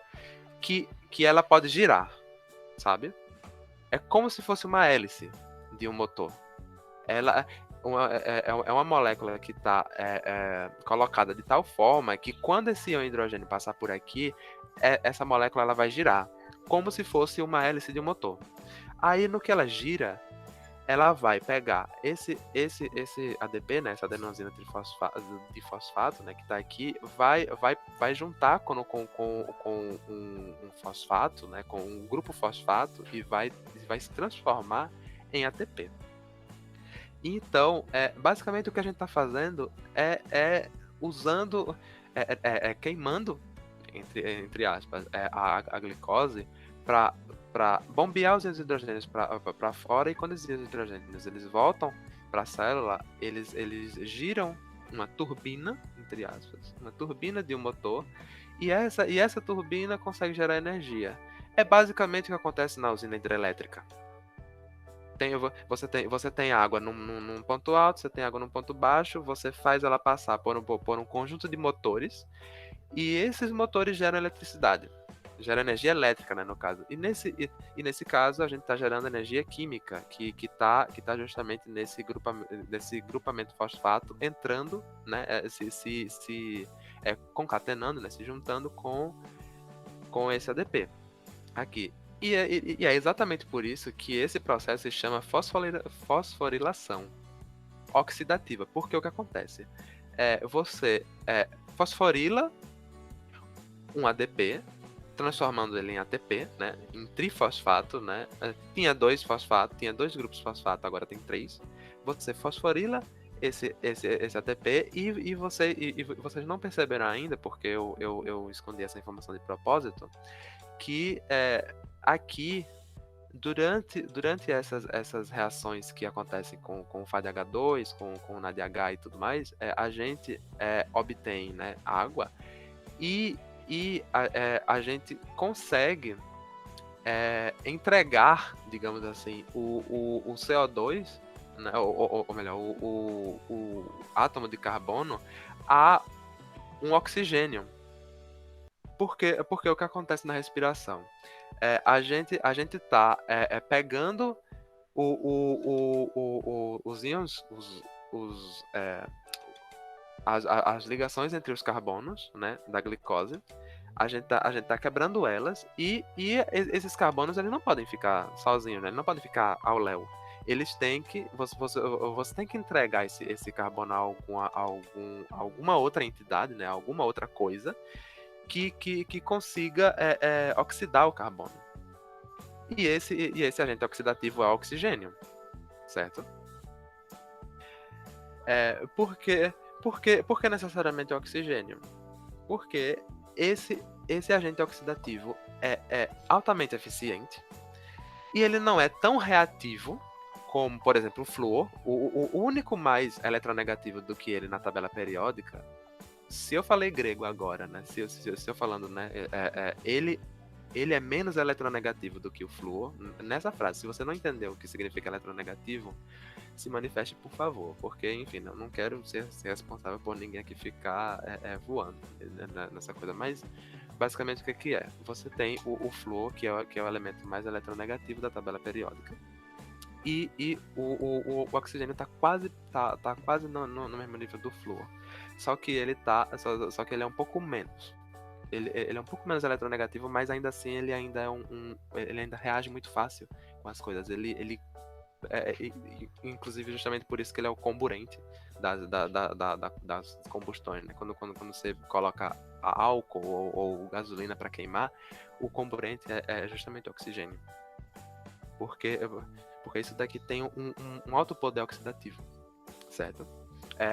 Speaker 1: que ela pode girar, sabe? É como se fosse uma hélice de um motor. Ela é uma molécula que está colocada de tal forma que quando esse íon hidrogênio passar por aqui, essa molécula ela vai girar, como se fosse uma hélice de um motor. Aí no que ela gira, ela vai pegar esse ADP, né, essa adenosina difosfato, né, que está aqui, vai juntar com um fosfato, né, com um grupo fosfato e vai se transformar em ATP. Então, basicamente o que a gente está fazendo é usando, queimando, entre aspas, a glicose para bombear os hidrogênios para fora, e quando esses hidrogênios eles voltam para a célula, eles giram uma turbina, entre aspas, uma turbina de um motor, e essa turbina consegue gerar energia. É basicamente o que acontece na usina hidrelétrica. Você tem água num ponto alto, você tem água num ponto baixo, você faz ela passar por um conjunto de motores, e esses motores geram eletricidade. Gera energia elétrica, né, no caso. E nesse caso, a gente está gerando energia química, que tá justamente nesse grupamento fosfato entrando, né, concatenando, né, se juntando com esse ADP aqui. E é exatamente por isso que esse processo se chama fosforilação oxidativa. Porque o que acontece? Você fosforila um ADP, transformando ele em ATP, né, em trifosfato, né? Tinha dois grupos fosfato, agora tem 3. Você fosforila esse ATP e vocês não perceberam ainda, porque eu escondi essa informação de propósito, que aqui, durante essas reações que acontecem com o FADH2, com o NADH e tudo mais, a gente obtém, né, água, e a gente consegue entregar, digamos assim, o CO2, né, ou melhor, o átomo de carbono a um oxigênio. Porque o que acontece na respiração? A gente está pegando os íons, as ligações entre os carbonos, né, da glicose. A gente tá quebrando elas, e esses carbonos eles não podem ficar sozinhos, né? Eles não podem ficar ao léu. Eles têm que você tem que entregar esse carbono a alguma outra entidade, né? Alguma outra coisa que consiga oxidar o carbono. E esse agente oxidativo é o oxigênio, certo? Por que necessariamente o oxigênio? Porque esse agente oxidativo é altamente eficiente, e ele não é tão reativo como, por exemplo, o flúor. O único mais eletronegativo do que ele na tabela periódica, se eu falei grego agora, né? Se eu falando, né? Ele é menos eletronegativo do que o flúor. Nessa frase, se você não entendeu o que significa eletronegativo, se manifeste, por favor, porque, enfim, não quero ser responsável por ninguém aqui ficar voando nessa coisa, mas basicamente o que é? Você tem o flúor, que é o elemento mais eletronegativo da tabela periódica, e o oxigênio está quase no mesmo nível do flúor, só que ele é um pouco menos. Ele é um pouco menos eletronegativo, mas ainda assim ele ainda ele ainda reage muito fácil com as coisas. Ele inclusive justamente por isso que ele é o comburente das combustões, né? Quando você coloca álcool ou gasolina para queimar, o comburente é justamente o oxigênio, porque isso daqui tem um alto poder oxidativo, certo?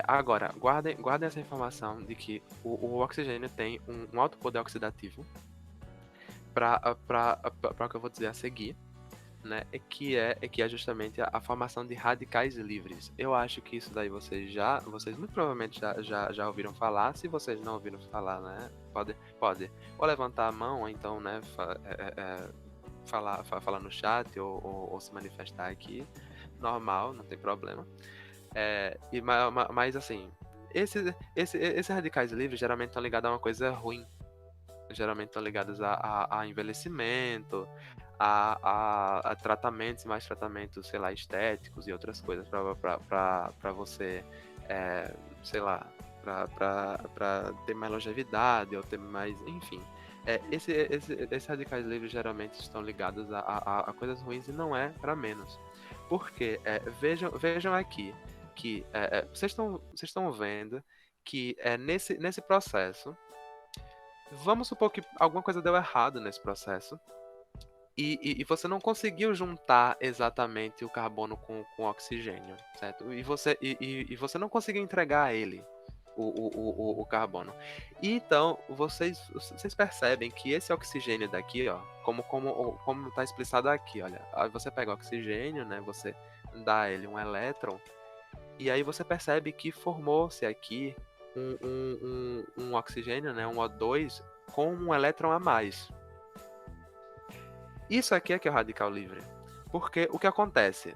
Speaker 1: Agora, guardem essa informação de que o oxigênio tem um alto poder oxidativo para o que eu vou dizer a seguir, né, que é justamente a formação de radicais livres. Eu acho que isso daí vocês muito provavelmente já ouviram falar. Se vocês não ouviram falar, né, pode ou levantar a mão, ou então, né, falar no chat, ou se manifestar aqui, normal, não tem problema. Mas assim, esses radicais livres geralmente estão ligados a uma coisa ruim. Geralmente estão ligados a envelhecimento, a tratamentos, mais tratamentos, sei lá, estéticos e outras coisas para você, sei lá, para ter mais longevidade ou ter mais, enfim. Esses radicais livres geralmente estão ligados a coisas ruins, e não é para menos. Porque vejam aqui que vocês estão vendo que nesse processo, vamos supor que alguma coisa deu errado nesse processo e você não conseguiu juntar exatamente o carbono com o oxigênio, certo? E você não conseguiu entregar a ele o carbono. E então, vocês percebem que esse oxigênio daqui, ó, como está explicado aqui, olha, aí você pega o oxigênio, né, você dá a ele um elétron, e aí você percebe que formou-se aqui um oxigênio, né, um O2, com um elétron a mais. Isso aqui é que é o radical livre. Porque o que acontece?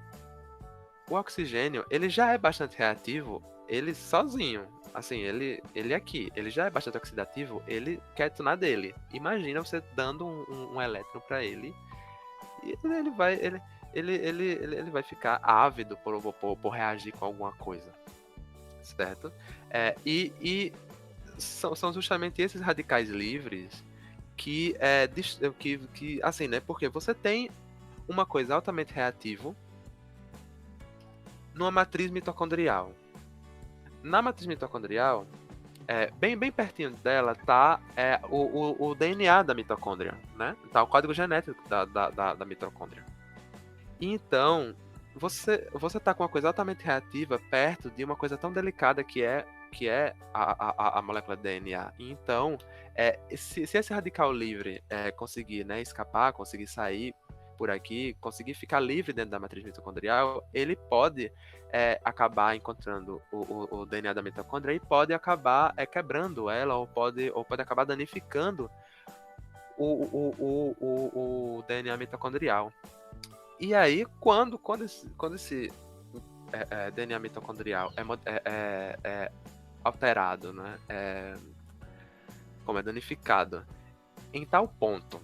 Speaker 1: O oxigênio, ele já é bastante reativo, ele sozinho. Assim, ele aqui, ele já é bastante oxidativo, ele quieto na dele. Imagina você dando um elétron para ele, e ele vai ficar ávido por reagir com alguma coisa. Certo? E são justamente esses radicais livres que assim, né? Porque você tem uma coisa altamente reativa numa matriz mitocondrial. Na matriz mitocondrial, bem pertinho dela tá o DNA da mitocôndria, né? Tá o código genético da mitocôndria. E então, você tá com uma coisa altamente reativa perto de uma coisa tão delicada que é a molécula DNA. E então, se esse radical livre conseguir, né, escapar, conseguir sair por aqui, conseguir ficar livre dentro da matriz mitocondrial, ele pode acabar encontrando o DNA da mitocôndria e pode acabar quebrando ela, ou pode acabar danificando o DNA mitocondrial. E aí, quando esse DNA mitocondrial é alterado, né, como é danificado, em tal ponto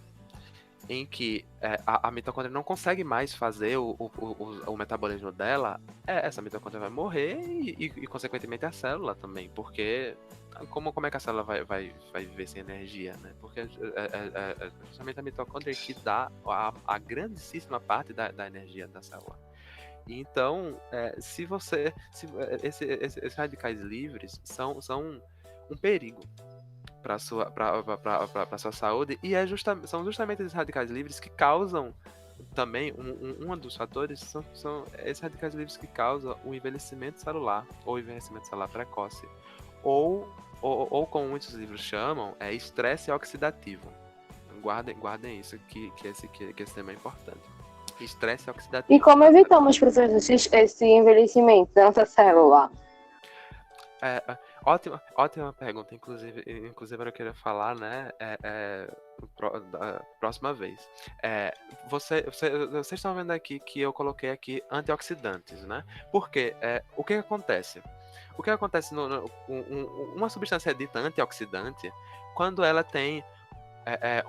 Speaker 1: em que a mitocôndria não consegue mais fazer o metabolismo dela, essa mitocôndria vai morrer e consequentemente a célula também, porque como é que a célula vai viver sem energia, né? Porque é justamente a mitocôndria que dá a grandíssima parte da energia da célula. E então, esses radicais livres são um perigo para a sua saúde, e são justamente esses radicais livres que causam também, um dos fatores são esses radicais livres que causam o envelhecimento celular, ou envelhecimento celular precoce, ou como muitos livros chamam, estresse oxidativo. Guardem isso, que esse tema é importante. Estresse oxidativo.
Speaker 3: E como evitamos, professor, esse envelhecimento da nossa célula?
Speaker 1: Ótima pergunta, inclusive eu queria falar, né, da próxima vez. Vocês estão vendo aqui que eu coloquei aqui antioxidantes, né? Porque o que acontece? O que acontece uma substância é dita antioxidante quando ela tem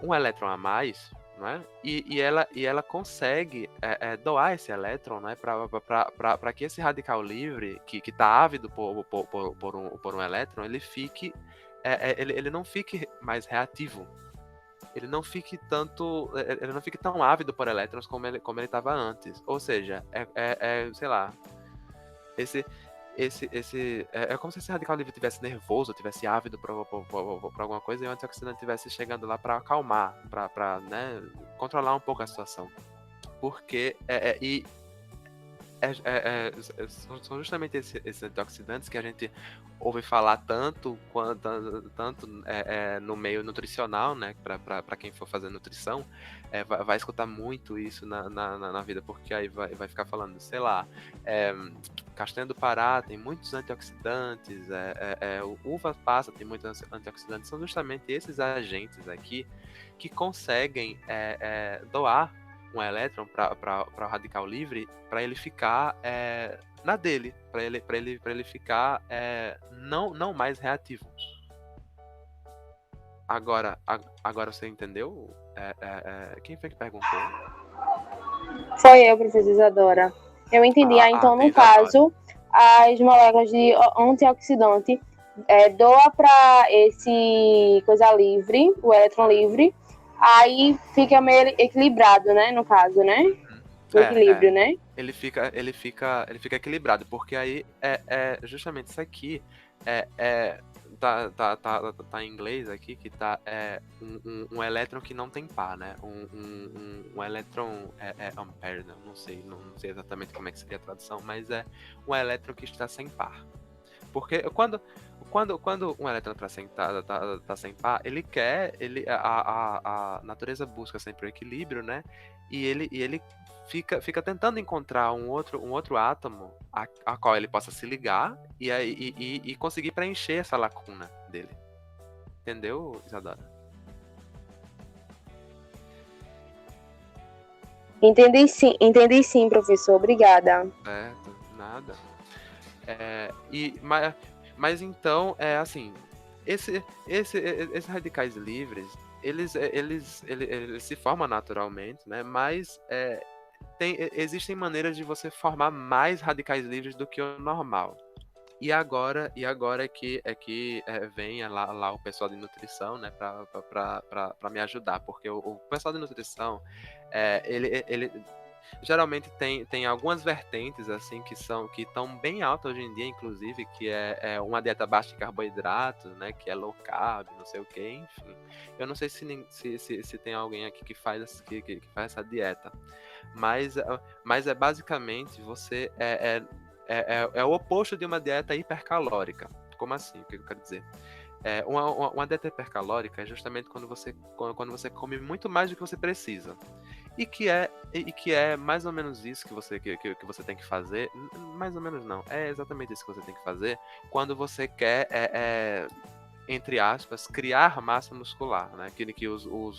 Speaker 1: um elétron a mais, né? E ela consegue doar esse elétron, né, para que esse radical livre que está ávido por um elétron, ele fique ele não fique mais reativo, ele não fique tão ávido por elétrons como ele estava antes. Ou seja, sei lá, é como se esse radical livre tivesse nervoso, tivesse ávido por alguma coisa, e o antioxidante estivesse chegando lá para acalmar, para né, controlar um pouco a situação. Porque são justamente esses antioxidantes que a gente ouve falar tanto no meio nutricional, né? Para quem for fazer nutrição, vai escutar muito isso na vida, porque aí vai ficar falando, sei lá, castanha do Pará tem muitos antioxidantes, uva passa tem muitos antioxidantes. São justamente esses agentes aqui que conseguem doar um elétron para o radical livre, para ele ficar na dele, para ele ficar não mais reativo. Agora você entendeu? Quem foi que perguntou?
Speaker 3: Foi eu, professora Isadora. Eu entendi. Então, no caso, as moléculas de antioxidante doa para esse coisa livre, o elétron livre, aí fica meio equilibrado, né? No caso, né? O equilíbrio, né?
Speaker 1: ele fica equilibrado, porque aí é justamente isso aqui tá em inglês aqui que tá um elétron que não tem par, né? Um elétron ampere, né? Não sei exatamente como é que seria a tradução, mas é um elétron que está sem par. Porque quando um elétron tá sem par, a natureza busca sempre o equilíbrio, né? E ele fica tentando encontrar um outro átomo a qual ele possa se ligar e conseguir preencher essa lacuna dele. Entendeu, Isadora?
Speaker 3: Entendi sim, professor. Obrigada.
Speaker 1: Certo, nada. Mas então, assim, esses radicais livres, eles se formam naturalmente, né? Mas existem maneiras de você formar mais radicais livres do que o normal. E agora é que vem lá o pessoal de nutrição, né, para me ajudar, porque o pessoal de nutrição, ele geralmente tem algumas vertentes assim que estão bem altas hoje em dia, inclusive, que é uma dieta baixa em carboidratos, né, que é low carb, não sei o que, enfim. Eu não sei se tem alguém aqui que faz essa dieta, mas é basicamente você é o oposto de uma dieta hipercalórica. Como assim? O que eu quero dizer? Uma dieta hipercalórica é justamente quando você come muito mais do que você precisa. E que é mais ou menos isso que você tem que fazer. Mais ou menos não. É exatamente isso que você tem que fazer quando você quer, entre aspas, criar massa muscular, né? Aquele que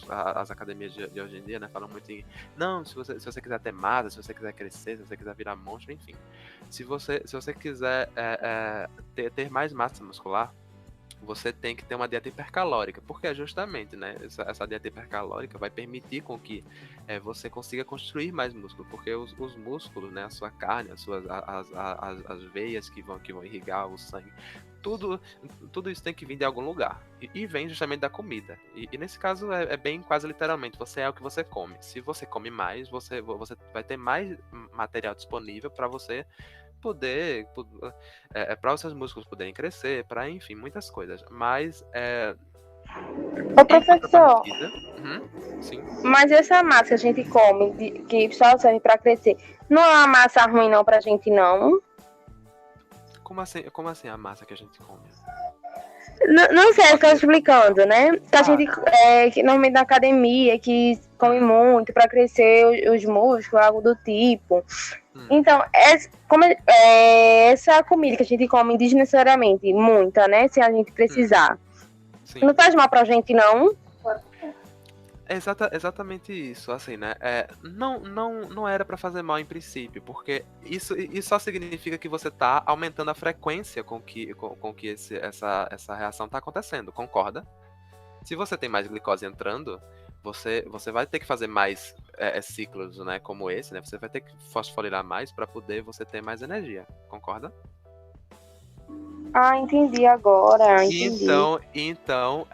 Speaker 1: as academias de hoje em dia, né, falam muito em não, se você quiser ter massa, se você quiser crescer, se você quiser virar monstro, enfim. Se você quiser ter mais massa muscular, você tem que ter uma dieta hipercalórica, porque é justamente, né, essa dieta hipercalórica vai permitir com que você consiga construir mais músculo, porque os músculos, né, a sua carne, as veias que vão irrigar o sangue, tudo isso tem que vir de algum lugar, e vem justamente da comida, e nesse caso é bem quase literalmente, você é o que você come. Se você come mais, você vai ter mais material disponível para você poder, para os seus músculos poderem crescer, para, enfim, muitas coisas. Mas,
Speaker 3: Ô,
Speaker 1: em
Speaker 3: professor,
Speaker 1: contrapartida, sim.
Speaker 3: mas essa massa que a gente come, que só serve para crescer, não é uma massa ruim não pra gente, não?
Speaker 1: Como assim a massa que a gente come?
Speaker 3: Não sei, eu estou explicando, né? Que a gente, que normalmente na academia, que come muito para crescer os músculos, algo do tipo. Então, essa comida que a gente come desnecessariamente, muita, né? Se a gente precisar.
Speaker 1: Sim.
Speaker 3: Não faz mal pra gente, não?
Speaker 1: Exatamente isso, assim, né? Não era pra fazer mal em princípio, porque isso só significa que você tá aumentando a frequência com que essa reação tá acontecendo, concorda? Se você tem mais glicose entrando, você vai ter que fazer mais ciclos, né, como esse, né? Você vai ter que fosforilar mais para poder você ter mais energia, concorda?
Speaker 3: Ah, entendi agora, entendi.
Speaker 1: Então,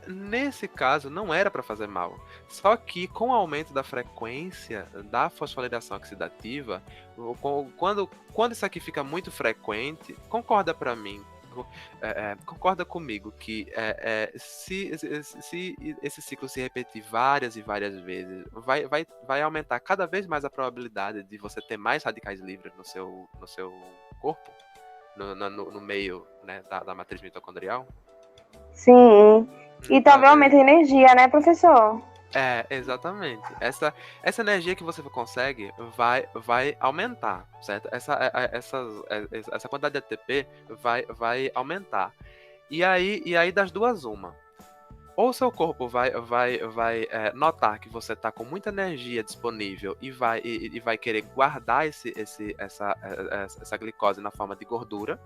Speaker 1: nesse caso, não era para fazer mal. Só que com o aumento da frequência da fosforilação oxidativa, quando isso aqui fica muito frequente, concorda para mim, concorda comigo que se esse ciclo se repetir várias e várias vezes, vai aumentar cada vez mais a probabilidade de você ter mais radicais livres no seu corpo? No meio, né, da matriz mitocondrial?
Speaker 3: Sim. E também aumenta a energia, né, professor?
Speaker 1: Exatamente. Essa energia que você consegue vai aumentar, certo? Essa quantidade de ATP vai aumentar. E aí das duas, uma. Ou seu corpo vai notar que você está com muita energia disponível e vai querer guardar essa glicose na forma de gordura,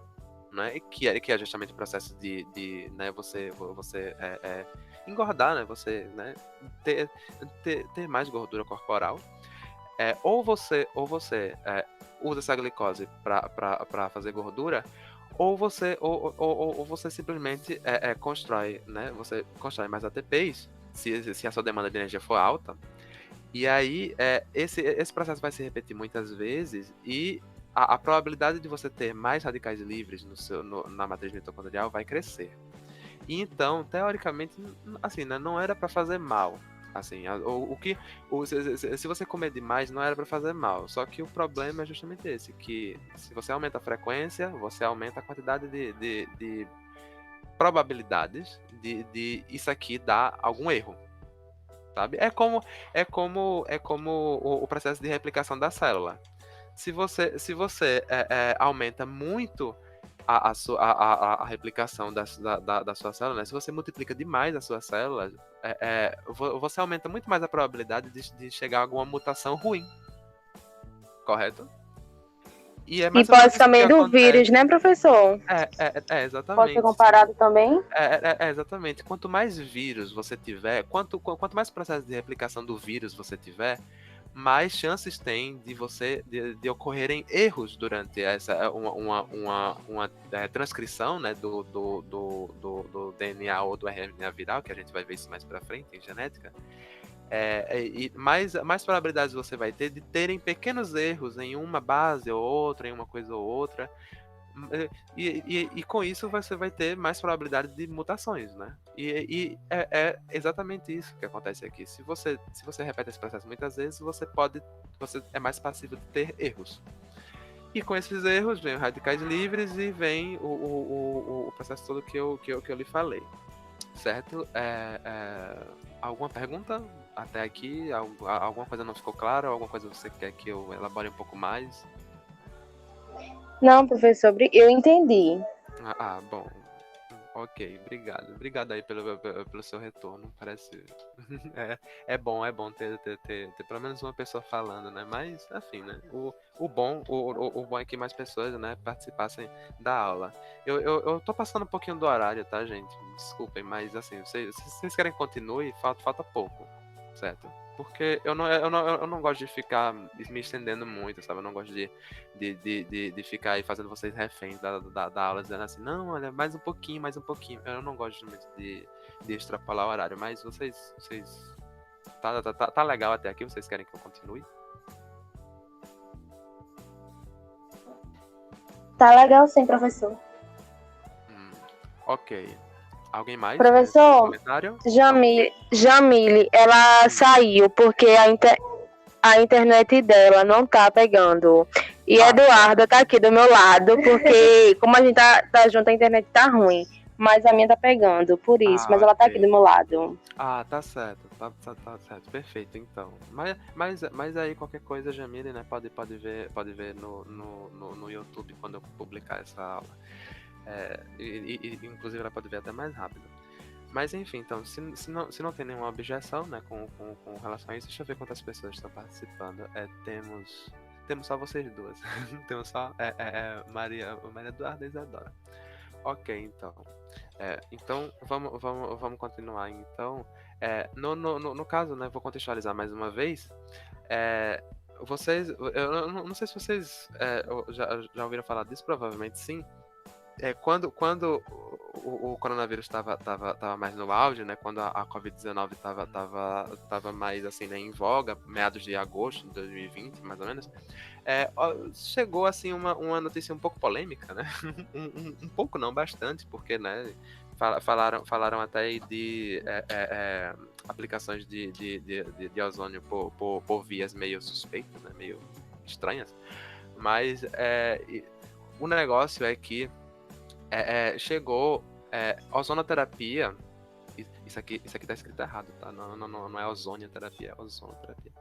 Speaker 1: né? Que é justamente o processo de né, você engordar, né? Você, né, ter mais gordura corporal. Ou você usa essa glicose para fazer gordura, ou você simplesmente constrói, né? Você constrói mais ATPs, se a sua demanda de energia for alta, E aí, esse processo vai se repetir muitas vezes e a probabilidade de você ter mais radicais livres na matriz mitocondrial vai crescer. E então, teoricamente, assim, né, não era para fazer mal. Assim, se você comer demais, não era para fazer mal. Só que o problema é justamente esse, que se você aumenta a frequência, você aumenta a quantidade de probabilidades de isso aqui dar algum erro, sabe? É como o processo de replicação da célula. Se você aumenta muito a replicação da sua célula, né? Se você multiplica demais as suas células, você aumenta muito mais a probabilidade de chegar a alguma mutação ruim, correto? E é
Speaker 3: E
Speaker 1: mais ou menos
Speaker 3: pode
Speaker 1: isso que
Speaker 3: também do vírus,
Speaker 1: acontece.
Speaker 3: né, professor? Pode ser
Speaker 1: Exatamente.
Speaker 3: comparado também?
Speaker 1: Exatamente. Quanto mais vírus você tiver, quanto mais processo de replicação do vírus você tiver, mais chances tem de ocorrerem erros durante uma transcrição, né, do DNA ou do RNA viral, que a gente vai ver isso mais pra frente em genética. E mais probabilidades você vai ter de terem pequenos erros em uma base ou outra, em uma coisa ou outra. E com isso você vai ter mais probabilidade de mutações, né? E é exatamente isso que acontece aqui. Se você repete esse processo muitas vezes, você é mais passível de ter erros. E com esses erros vem os radicais livres e vem o processo todo que eu lhe falei. Certo? Alguma pergunta até aqui? Alguma coisa não ficou clara? Alguma coisa você quer que eu elabore um pouco mais?
Speaker 3: Não, professor, eu entendi.
Speaker 1: Bom. Ok, obrigado. Obrigado aí pelo seu retorno. Parece. É bom ter pelo menos uma pessoa falando, né? Mas, enfim, né? O bom é que mais pessoas, né, participassem da aula. Eu tô passando um pouquinho do horário, tá, gente? Desculpem, mas assim, vocês querem que continue? Falta pouco, certo? Porque eu não gosto de ficar me estendendo muito, sabe? Eu não gosto de ficar aí fazendo vocês reféns da aula, dizendo assim, não, olha, mais um pouquinho, mais um pouquinho. Eu não gosto muito de extrapolar o horário, mas vocês tá legal até aqui? Vocês querem que eu continue?
Speaker 3: Tá legal sim, professor.
Speaker 1: Ok. Alguém mais?
Speaker 3: Professor,
Speaker 1: Comentário?
Speaker 3: Jamile, ela saiu porque a internet dela não tá pegando. E Eduarda tá aqui do meu lado, porque como a gente tá junto, a internet tá ruim. Mas a minha tá pegando, por isso. Mas ela tá aqui do meu lado.
Speaker 1: Tá certo. Tá certo. Perfeito, então. Mas aí qualquer coisa, Jamile, né? Pode ver no YouTube quando eu publicar essa aula. Inclusive ela pode ver até mais rápido. Mas enfim, então, se não tem nenhuma objeção, né, com relação a isso, deixa eu ver quantas pessoas estão participando. Temos só vocês duas. Temos só Maria Eduarda e Isadora. Ok, então. Então, vamos continuar. Então, no caso, né, vou contextualizar mais uma vez. Eu não sei se vocês já ouviram falar disso, provavelmente sim. Quando o coronavírus estava mais no auge, né? Quando a Covid-19 estava mais assim, né, em voga, meados de agosto de 2020, mais ou menos, chegou assim uma notícia um pouco polêmica, né? Um pouco não, bastante, porque, né? Falaram até aí de aplicações de ozônio por vias meio suspeitas, né? Meio estranhas. Mas o negócio é que chegou ozonoterapia. Isso aqui tá escrito errado, tá? Não é ozonioterapia, é ozonoterapia.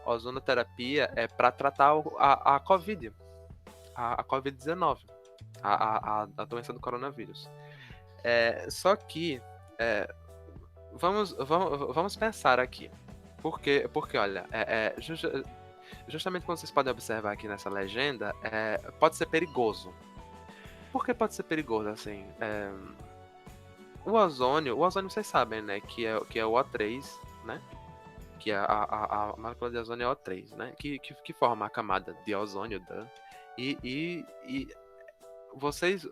Speaker 1: Ozonoterapia é para tratar a Covid, a Covid-19, a doença do coronavírus. Só que vamos pensar aqui. Porque olha, justamente como vocês podem observar aqui nessa legenda, pode ser perigoso. Por que pode ser perigoso, assim? O ozônio vocês sabem, né? Que é o O3, né? Que a molécula de ozônio é O3, né? Que forma a camada de ozônio, e vocês,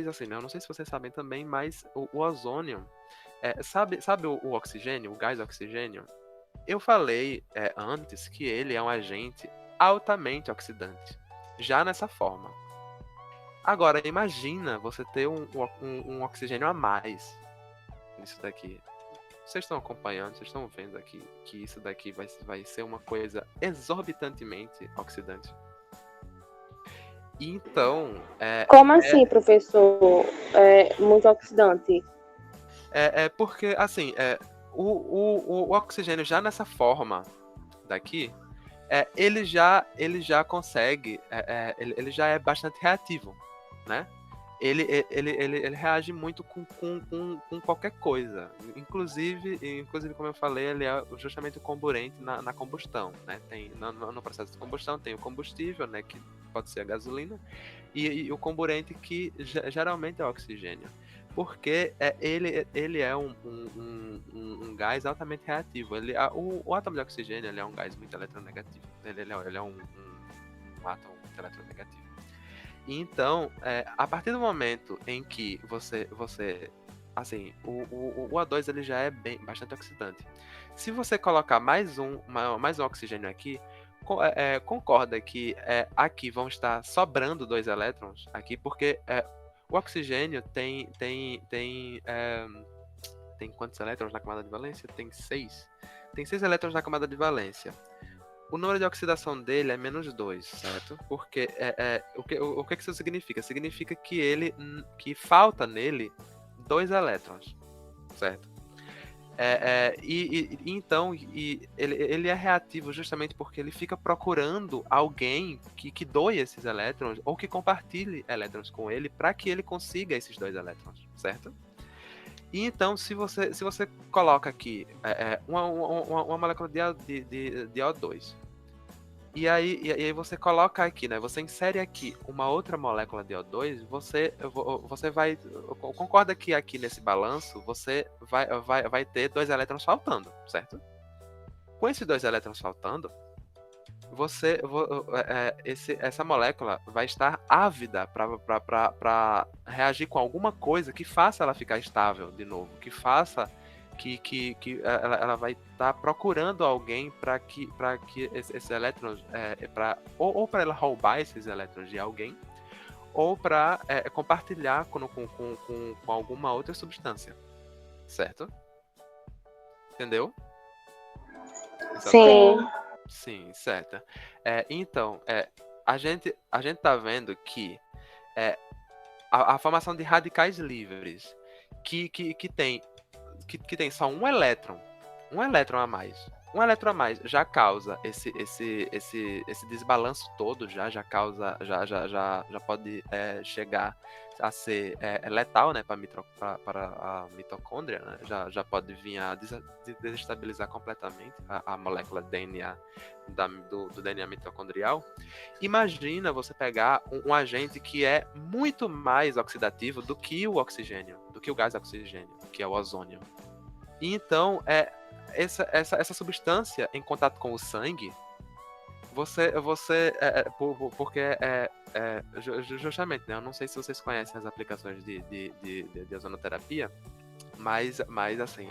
Speaker 1: assim, né? Eu não sei se vocês sabem também, mas o ozônio... sabe o oxigênio, o gás oxigênio? eu falei antes que ele é um agente altamente oxidante, já nessa forma. Agora, imagina você ter um oxigênio a mais nisso daqui. Vocês estão acompanhando, vocês estão vendo aqui que isso daqui vai ser uma coisa exorbitantemente oxidante. Então,
Speaker 3: Como assim, professor? Muito oxidante?
Speaker 1: Porque, assim, o oxigênio já nessa forma daqui, ele já consegue, ele já é bastante reativo, né? Ele reage muito com qualquer coisa. Inclusive, como eu falei, ele é justamente o comburente na combustão, né? No processo de combustão tem o combustível, né? Que pode ser a gasolina, e o comburente que geralmente é o oxigênio. Porque ele é um gás altamente reativo. O átomo de oxigênio ele é um gás muito eletronegativo. Ele é um átomo muito eletronegativo. Então, a partir do momento em que você assim, o O2 ele já é bastante oxidante. Se você colocar mais um oxigênio aqui, concorda que aqui vão estar sobrando 2 elétrons aqui, porque o oxigênio tem quantos elétrons na camada de valência? Tem 6. Tem 6 elétrons na camada de valência. O número de oxidação dele é -2, certo? Porque o que isso significa? Significa que falta nele 2 elétrons, certo? Então ele é reativo justamente porque ele fica procurando alguém que doe esses elétrons ou que compartilhe elétrons com ele para que ele consiga esses 2 elétrons, certo? E então, se você coloca aqui uma molécula de O2, e aí você coloca aqui, né? Você insere aqui uma outra molécula de O2, você vai... Concorda que aqui nesse balanço você vai ter 2 elétrons faltando, certo? Com esses 2 elétrons faltando, essa molécula vai estar ávida para reagir com alguma coisa que faça ela ficar estável de novo, que faça que ela vai estar procurando alguém para que esses elétrons, ou para ela roubar esses elétrons de alguém, ou para compartilhar com alguma outra substância, certo? Entendeu?
Speaker 3: Sim.
Speaker 1: Sim, certo. Então, a gente tá vendo que a formação de radicais livres que tem só um elétron a mais. Um elétron a mais já causa esse desbalanço todo, já causa, já pode chegar a ser letal, né, para a mitocôndria, né? Já pode vir a desestabilizar completamente a molécula DNA do DNA mitocondrial. Imagina você pegar um agente que é muito mais oxidativo do que o oxigênio, do que o gás oxigênio, que é o ozônio. E então, essa substância em contato com o sangue, porque justamente, né, eu não sei se vocês conhecem as aplicações de ozonoterapia, mas assim,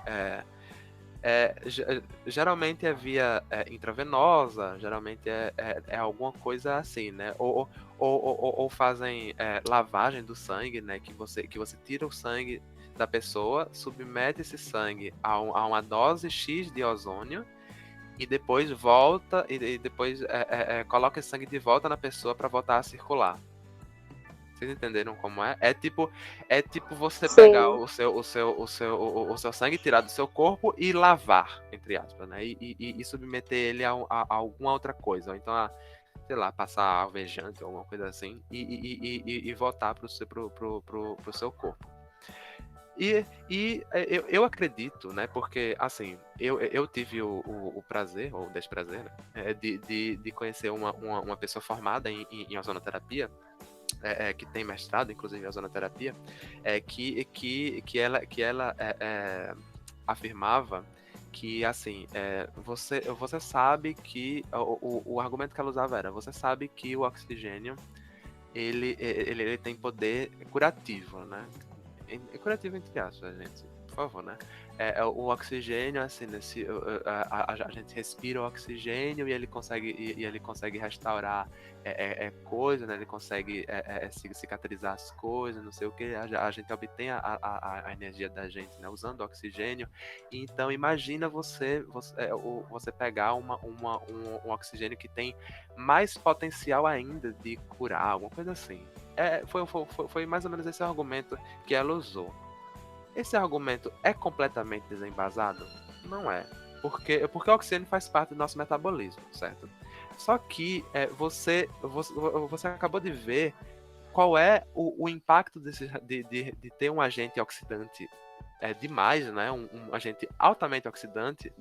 Speaker 1: geralmente é via intravenosa, geralmente é alguma coisa assim, né? Ou fazem lavagem do sangue, né? Que você tira o sangue da pessoa, submete esse sangue a uma dose X de ozônio e depois volta e depois coloca esse sangue de volta na pessoa para voltar a circular. Vocês entenderam como é? É tipo você
Speaker 3: Sim.
Speaker 1: pegar o seu sangue, tirar do seu corpo e lavar, entre aspas, né? E submeter ele a alguma outra coisa. Ou então, sei lá, passar alvejante ou alguma coisa assim e voltar pro seu corpo. Eu acredito, né? Porque, assim, eu tive o prazer, ou o desprazer, né, de conhecer uma pessoa formada em ozonoterapia, que tem mestrado, inclusive, em ozonoterapia, que ela afirmava que, assim, você sabe que... O argumento que ela usava era, você sabe que o oxigênio, ele tem poder curativo, né? É curativo entre aspas, gente. por favor, né? O oxigênio, assim, a gente respira o oxigênio e ele consegue restaurar coisas, né? Ele consegue cicatrizar as coisas, não sei o que. A gente obtém a energia da gente, né? Usando o oxigênio. Então, imagina você pegar um oxigênio que tem mais potencial ainda de curar, alguma coisa assim. Foi mais ou menos esse argumento que ela usou. Esse argumento é completamente desembasado? Não é. Porque o oxigênio faz parte do nosso metabolismo, certo? Só que você acabou de ver qual é o impacto de ter um agente oxidante demais, né? Um agente altamente oxidante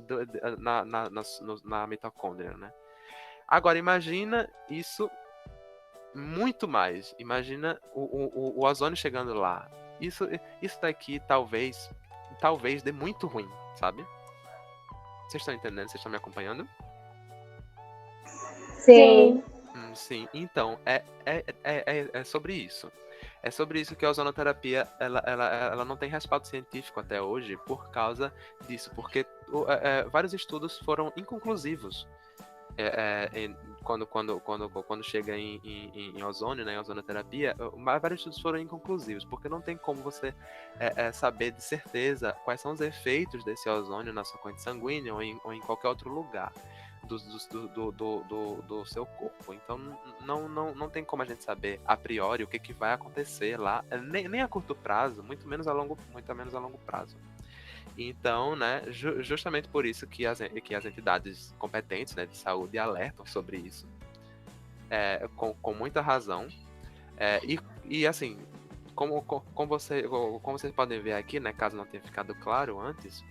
Speaker 1: na mitocôndria, né? Agora, imagina isso muito mais. Imagina o ozônio chegando lá. Isso daqui talvez dê muito ruim, sabe? Vocês estão entendendo? Vocês estão me acompanhando?
Speaker 3: Sim.
Speaker 1: Sim. Então, é sobre isso. É sobre isso que a ozonoterapia ela não tem respaldo científico até hoje por causa disso. Porque vários estudos foram inconclusivos. Quando chega em ozônio, né, em ozonoterapia, vários estudos foram inconclusivos, porque não tem como você saber de certeza quais são os efeitos desse ozônio na sua corrente sanguínea ou em qualquer outro lugar do seu corpo. Então não tem como a gente saber a priori o que vai acontecer lá, nem a curto prazo, muito menos a longo prazo. Então, né, justamente por isso que as entidades competentes, né, de saúde alertam sobre isso, com muita razão. E assim, como vocês podem ver aqui, né, caso não tenha ficado claro antes,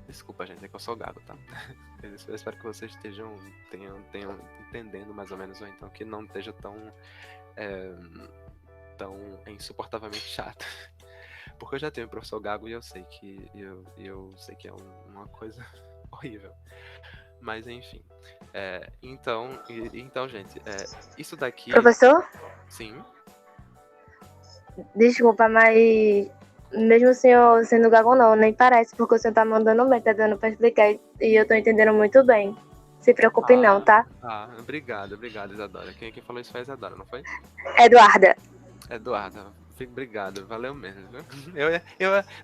Speaker 1: desculpa, gente, é que eu sou gago, tá? Eu espero que vocês tenham entendendo mais ou menos, ou então que não esteja tão insuportavelmente chato. Porque eu já tenho um professor gago e eu sei que é uma coisa horrível. Mas enfim. Então, gente, isso daqui.
Speaker 4: Professor?
Speaker 1: Sim.
Speaker 4: Desculpa, mas mesmo o senhor sendo gago não, nem parece, porque o senhor tá mandando bem, tá dando pra explicar e eu tô entendendo muito bem. Se preocupe não, tá?
Speaker 1: Obrigado, Isadora. Quem falou isso foi a Isadora, não foi?
Speaker 4: Eduarda.
Speaker 1: Obrigado, valeu mesmo.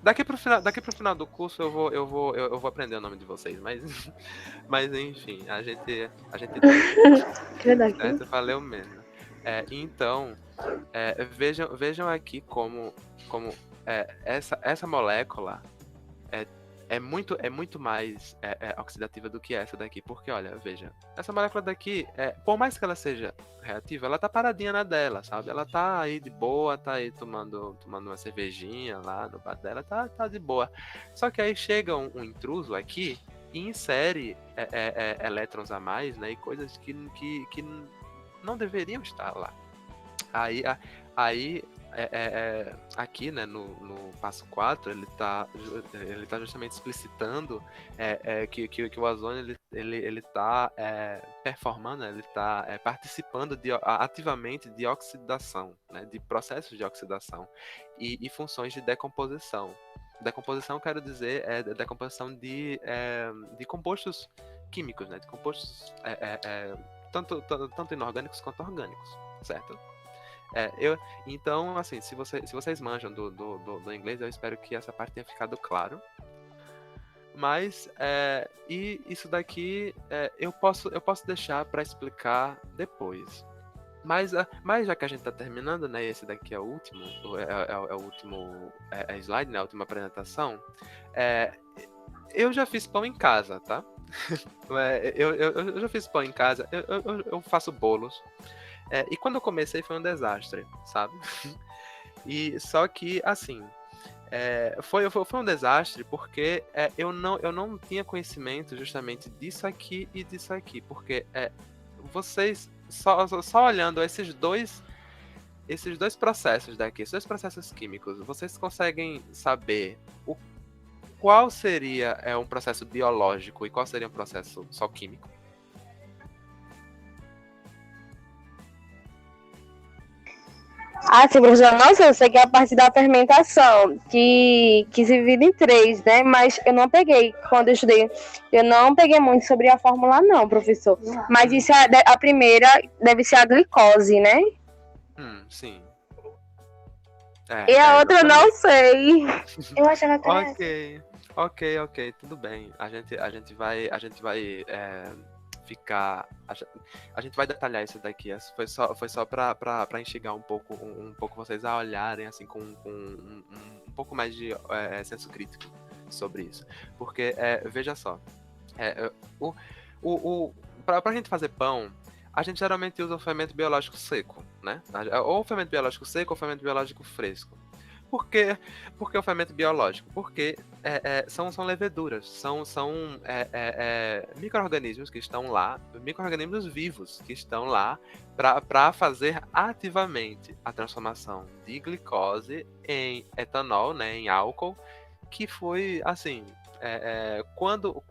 Speaker 1: Daqui pro final do curso eu vou aprender o nome de vocês, mas enfim, a gente certo, valeu mesmo. Então, vejam aqui como essa molécula é muito mais oxidativa do que essa daqui, porque olha, veja, essa molécula daqui, por mais que ela seja reativa, ela tá paradinha na dela, sabe? Ela tá aí de boa, tá aí tomando uma cervejinha lá no bar dela, tá de boa. Só que aí chega um intruso aqui e insere elétrons a mais, né? E coisas que não deveriam estar lá. Aí aqui, né, no passo 4, ele tá justamente explicitando que o ozônio ele tá performando, né, ele tá participando ativamente de oxidação, né, de processos de oxidação e funções de decomposição. Decomposição, quero dizer, decomposição de compostos químicos, né, de compostos tanto inorgânicos quanto orgânicos, certo? Então, assim, se vocês manjam do inglês, eu espero que essa parte tenha ficado claro. Mas, e isso daqui eu posso deixar para explicar depois. Mas já que a gente está terminando, né? Esse daqui é o último, é o último slide, né? A última apresentação. Eu já fiz pão em casa, tá? Eu já fiz pão em casa. Eu faço bolos. E quando eu comecei foi um desastre, sabe? E só que, assim, foi um desastre porque eu não tinha conhecimento justamente disso aqui e disso aqui. Porque vocês, só olhando esses dois processos daqui, esses dois processos químicos, vocês conseguem saber qual seria um processo biológico e qual seria um processo só químico?
Speaker 3: Ah, sim, professor. Nossa, eu sei que é a parte da fermentação, que se divide em três, né? Mas eu não peguei, quando eu estudei, eu não peguei muito sobre a fórmula, não, professor. Mas isso a primeira deve ser a glicose, né?
Speaker 1: Sim.
Speaker 3: E a outra eu não sei.
Speaker 4: Eu achava que era essa.
Speaker 1: Ok, tudo bem. A gente vai ficar. A gente vai detalhar isso daqui. Foi só pra instigar um pouco vocês a olharem assim com um pouco mais de senso crítico sobre isso. Porque, veja só, pra gente fazer pão, a gente geralmente usa o fermento biológico seco, né? Ou o fermento biológico seco ou o fermento biológico fresco. Por que o fermento biológico? Porque são leveduras, são micro-organismos que estão lá, micro-organismos vivos que estão lá para fazer ativamente a transformação de glicose em etanol, né, em álcool, que foi assim. Quando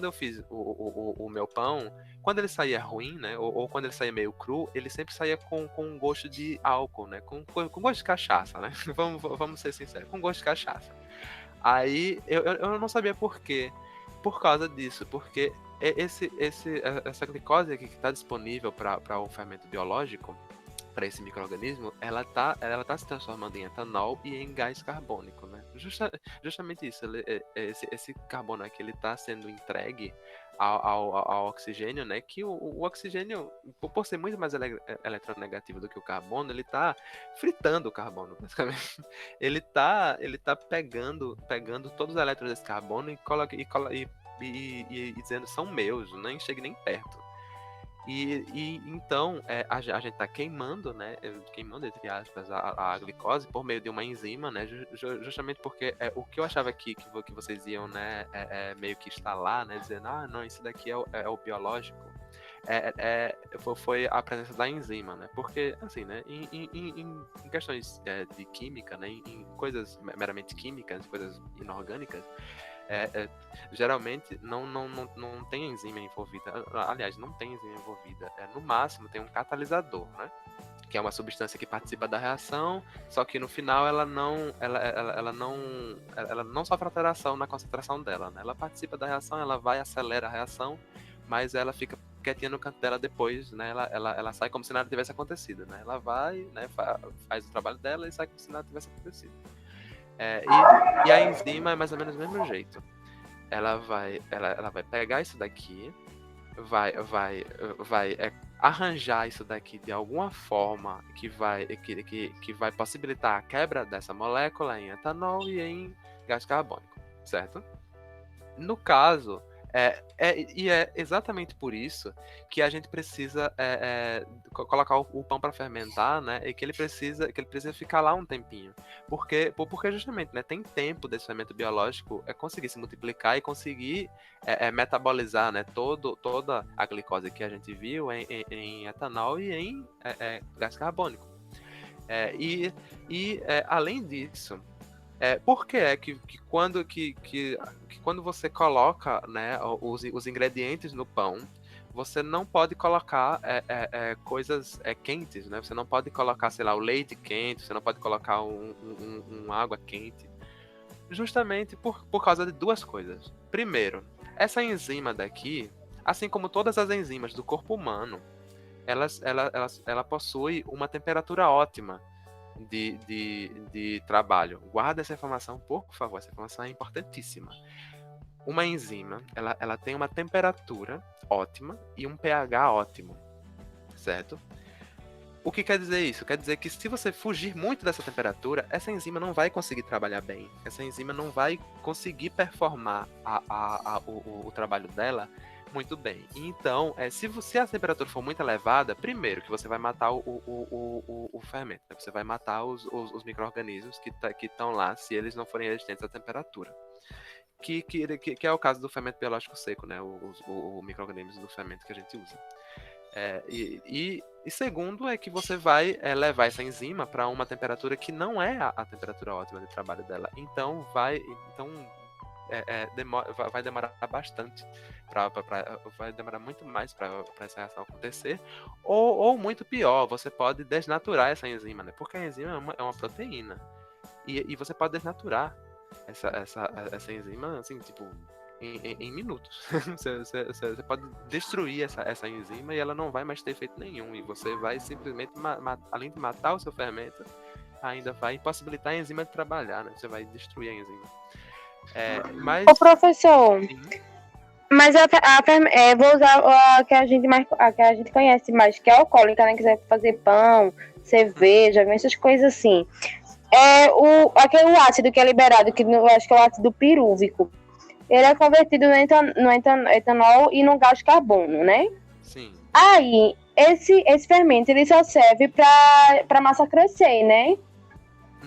Speaker 1: eu fiz o meu pão, quando ele saía ruim, né, ou quando ele saía meio cru, ele sempre saía com um gosto de álcool, né, com gosto de cachaça, né, vamos ser sinceros, com gosto de cachaça. Aí eu não sabia por quê, por causa disso, porque essa glicose aqui que está disponível para o fermento biológico, para esse micro-organismo, ela tá se transformando em etanol e em gás carbônico, né? Justamente isso, esse carbono aqui, ele tá sendo entregue ao oxigênio, né? Que o oxigênio, por ser muito mais eletronegativo do que o carbono, ele tá fritando o carbono, basicamente. Ele tá pegando todos os elétrons desse carbono e dizendo são meus, nem chega nem perto. E então a gente tá queimando, né? Queimando, entre aspas, a glicose por meio de uma enzima, né? Justamente porque o que eu achava que vocês iam, né? Meio que instalar, né? Dizendo, não, isso daqui é o biológico. Foi a presença da enzima, né? Porque, assim, né? Em questões de química, né? Em coisas meramente químicas, coisas inorgânicas, geralmente não tem enzima envolvida. Aliás, não tem enzima envolvida. No máximo tem um catalisador, né? Que é uma substância que participa da reação, só que no final ela não sofre alteração na concentração dela, né? Ela participa da reação, ela vai, acelera a reação, mas ela fica quietinha no canto dela depois, né? Ela sai como se nada tivesse acontecido, né? Ela vai, né? Faz o trabalho dela e sai como se nada tivesse acontecido. E a enzima é mais ou menos do mesmo jeito. Ela vai pegar isso daqui, vai arranjar isso daqui de alguma forma que vai possibilitar a quebra dessa molécula em etanol e em gás carbônico, certo? No caso, é exatamente por isso que a gente precisa colocar o pão para fermentar, né? E que ele precisa ficar lá um tempinho, porque justamente, né? Tem tempo desse fermento biológico conseguir se multiplicar e conseguir metabolizar, né? Toda a glicose que a gente viu em etanol e em gás carbônico. Além disso, por que é que quando você coloca, né, os ingredientes no pão, você não pode colocar coisas quentes, né? Você não pode colocar, sei lá, o leite quente, você não pode colocar uma água quente. Justamente por causa de duas coisas. Primeiro, essa enzima daqui, assim como todas as enzimas do corpo humano, ela possui uma temperatura ótima de trabalho. Guarda essa informação, por favor, essa informação é importantíssima. Uma enzima, ela tem uma temperatura ótima e um pH ótimo, certo? O que quer dizer isso? Quer dizer que se você fugir muito dessa temperatura, essa enzima não vai conseguir trabalhar bem. Essa enzima não vai conseguir performar o trabalho dela muito bem. Então, se a temperatura for muito elevada, primeiro que você vai matar o fermento, né? Você vai matar os micro-organismos que estão lá, se eles não forem resistentes à temperatura. Que é o caso do fermento biológico seco, né? O micro-organismos do fermento que a gente usa. E segundo é que você vai levar essa enzima para uma temperatura que não é a temperatura ótima de trabalho dela. Então vai demorar bastante, vai demorar muito mais para essa reação acontecer, ou muito pior, você pode desnaturar essa enzima, né? Porque a enzima é uma proteína, e você pode desnaturar essa enzima, assim, tipo, em minutos. Você pode destruir essa enzima e ela não vai mais ter efeito nenhum, e você vai simplesmente, além de matar o seu fermento, ainda vai impossibilitar a enzima de trabalhar, né? Você vai destruir a enzima. Mas...
Speaker 3: Ô, professor,
Speaker 1: Sim.
Speaker 3: mas vou usar a que a gente conhece mais, que é alcoólica, né? Quiser fazer pão, cerveja, essas coisas assim. Aquele ácido que é liberado, que eu acho que é o ácido pirúvico. Ele é convertido no etanol e no gás carbono, né?
Speaker 1: Sim.
Speaker 3: Aí, esse fermento, ele só serve pra massa crescer, né?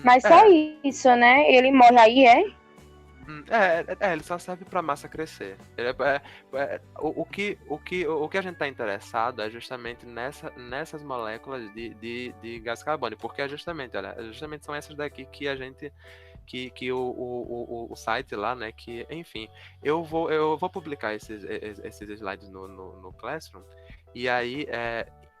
Speaker 3: Mas só isso, né? Ele morre aí,
Speaker 1: ele só serve para massa crescer. O que a gente está interessado é justamente nessas moléculas de gás carbônico, porque justamente são essas daqui que a gente que o site lá, né, que, enfim, eu vou publicar esses slides no Classroom, e aí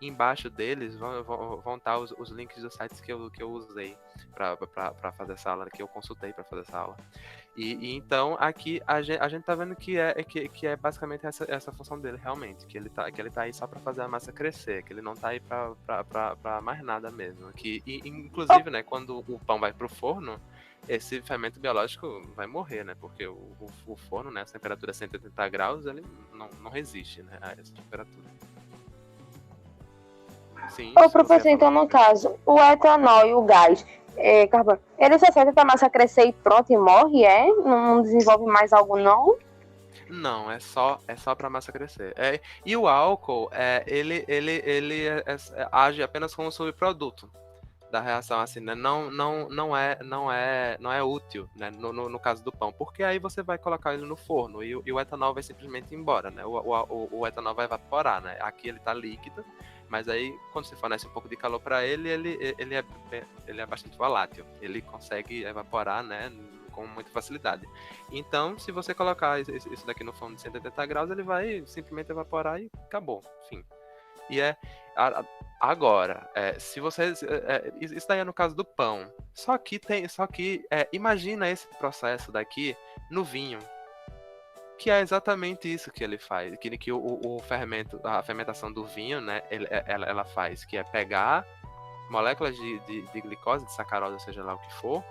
Speaker 1: embaixo deles vão estar os links dos sites que eu usei para fazer essa aula, que eu consultei para fazer essa aula. E então aqui a gente tá vendo que é basicamente essa função dele realmente, que ele tá aí só para fazer a massa crescer, que ele não tá aí para mais nada mesmo. Inclusive, né, quando o pão vai pro forno, esse fermento biológico vai morrer, né? Porque o forno, né, a temperatura 180 graus, ele não resiste, né, a essa temperatura. Sim,
Speaker 3: Ô, professor, então no caso, o etanol e o gás carbono, ele só serve pra massa crescer e pronto, e morre, Não desenvolve mais algo, não?
Speaker 1: Não, é só para massa crescer. E o álcool, ele age apenas como subproduto da reação, assim, né? Não é útil, né? No caso do pão, porque aí você vai colocar ele no forno e o etanol vai simplesmente ir embora, né? O etanol vai evaporar, né? Aqui ele tá líquido, mas aí quando você fornece um pouco de calor para ele é bastante volátil. Ele consegue evaporar, né, com muita facilidade. Então, se você colocar isso daqui no forno de 180 graus, ele vai simplesmente evaporar e acabou. Enfim. E agora, se você... isso daí é no caso do pão. Só que imagina esse processo daqui no vinho. Que é exatamente isso que ele faz. Que o fermento, a fermentação do vinho, né, ela faz, que é pegar moléculas de glicose, de sacarose, seja lá o que for,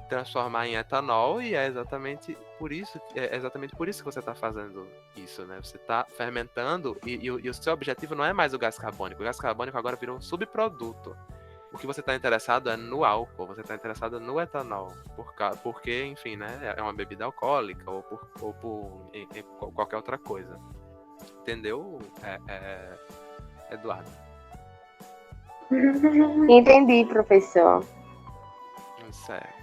Speaker 1: transformar em etanol, e é exatamente por isso que você está fazendo isso, né? Você está fermentando e o seu objetivo não é mais o gás carbônico. O gás carbônico agora virou um subproduto. O que você está interessado é no álcool, você está interessado no etanol, porque, enfim, né, é uma bebida alcoólica ou por qualquer outra coisa. Entendeu, Eduardo?
Speaker 3: Entendi, professor.
Speaker 1: Certo.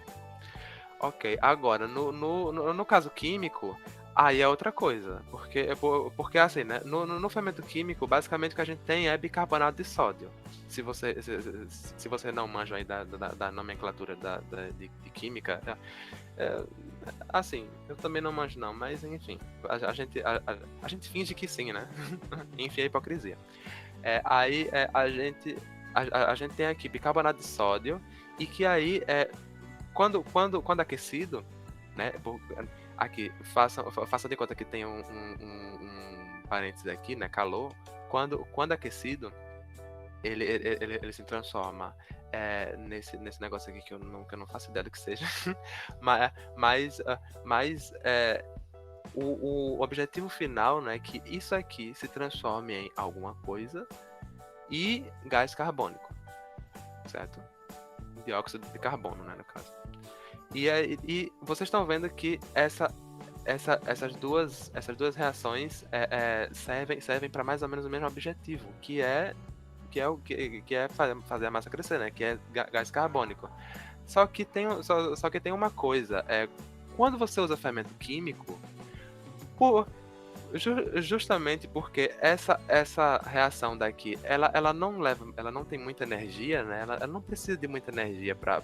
Speaker 1: Ok, agora, no caso químico, aí é outra coisa, porque assim, né, no fermento químico, basicamente o que a gente tem é bicarbonato de sódio. Se você não manja aí da nomenclatura de química, assim, eu também não manjo não, mas enfim, a gente finge que sim, né? Enfim, é hipocrisia. Aí a gente tem aqui bicarbonato de sódio, e que aí quando aquecido, né? Aqui, faça de conta que tem um parênteses aqui, né? Calor. Quando aquecido, ele se transforma nesse negócio aqui que eu não faço ideia do que seja. mas o objetivo final, né? É que isso aqui se transforme em alguma coisa e gás carbônico, certo? Dióxido de carbono, né, no caso. E vocês estão vendo que essas duas reações servem para mais ou menos o mesmo objetivo, que é fazer a massa crescer, né? Que é gás carbônico. Só que tem uma coisa, quando você usa fermento químico, Justamente porque essa reação daqui, ela não tem muita energia, né? Ela não precisa de muita energia para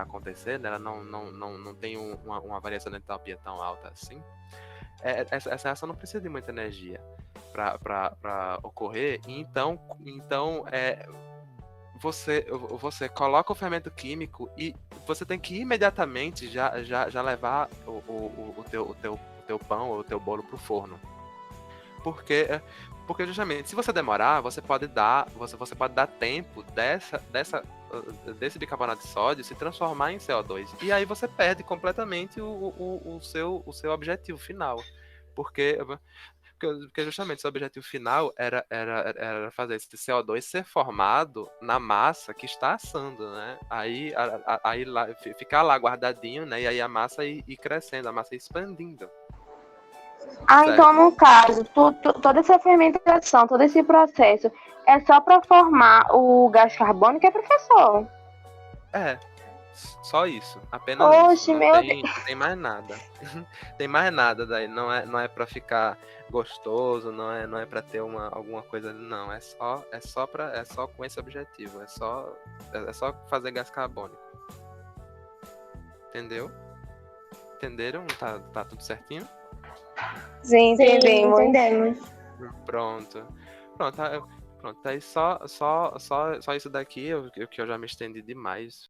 Speaker 1: acontecer, né? Ela não tem uma variação de entalpia tão alta assim. Essa reação não precisa de muita energia para ocorrer, e então você coloca o fermento químico e você tem que imediatamente já levar o teu pão ou o teu bolo pro forno. Porque justamente, se você demorar, você pode dar tempo desse bicarbonato de sódio se transformar em CO2. E aí você perde completamente o seu objetivo final. Porque justamente seu objetivo final era fazer esse CO2 ser formado na massa que está assando, né? Aí lá, ficar lá guardadinho, né? E aí a massa ir crescendo, a massa ir expandindo.
Speaker 3: Ah,
Speaker 1: Certo.
Speaker 3: então no caso, toda essa fermentação, todo esse processo é só para formar o gás carbônico, professor?
Speaker 1: Só isso, apenas
Speaker 3: Oxe,
Speaker 1: isso.
Speaker 3: meu
Speaker 1: Não tem mais nada. Tem mais nada daí, não é para ficar gostoso, não é para ter alguma coisa, não, é só com esse objetivo, é só fazer gás carbônico. Entendeu? Entenderam? Tá tudo certinho?
Speaker 3: Sim, entendemos.
Speaker 4: Entendemos.
Speaker 1: Pronto, aí só isso daqui, que eu já me estendi demais.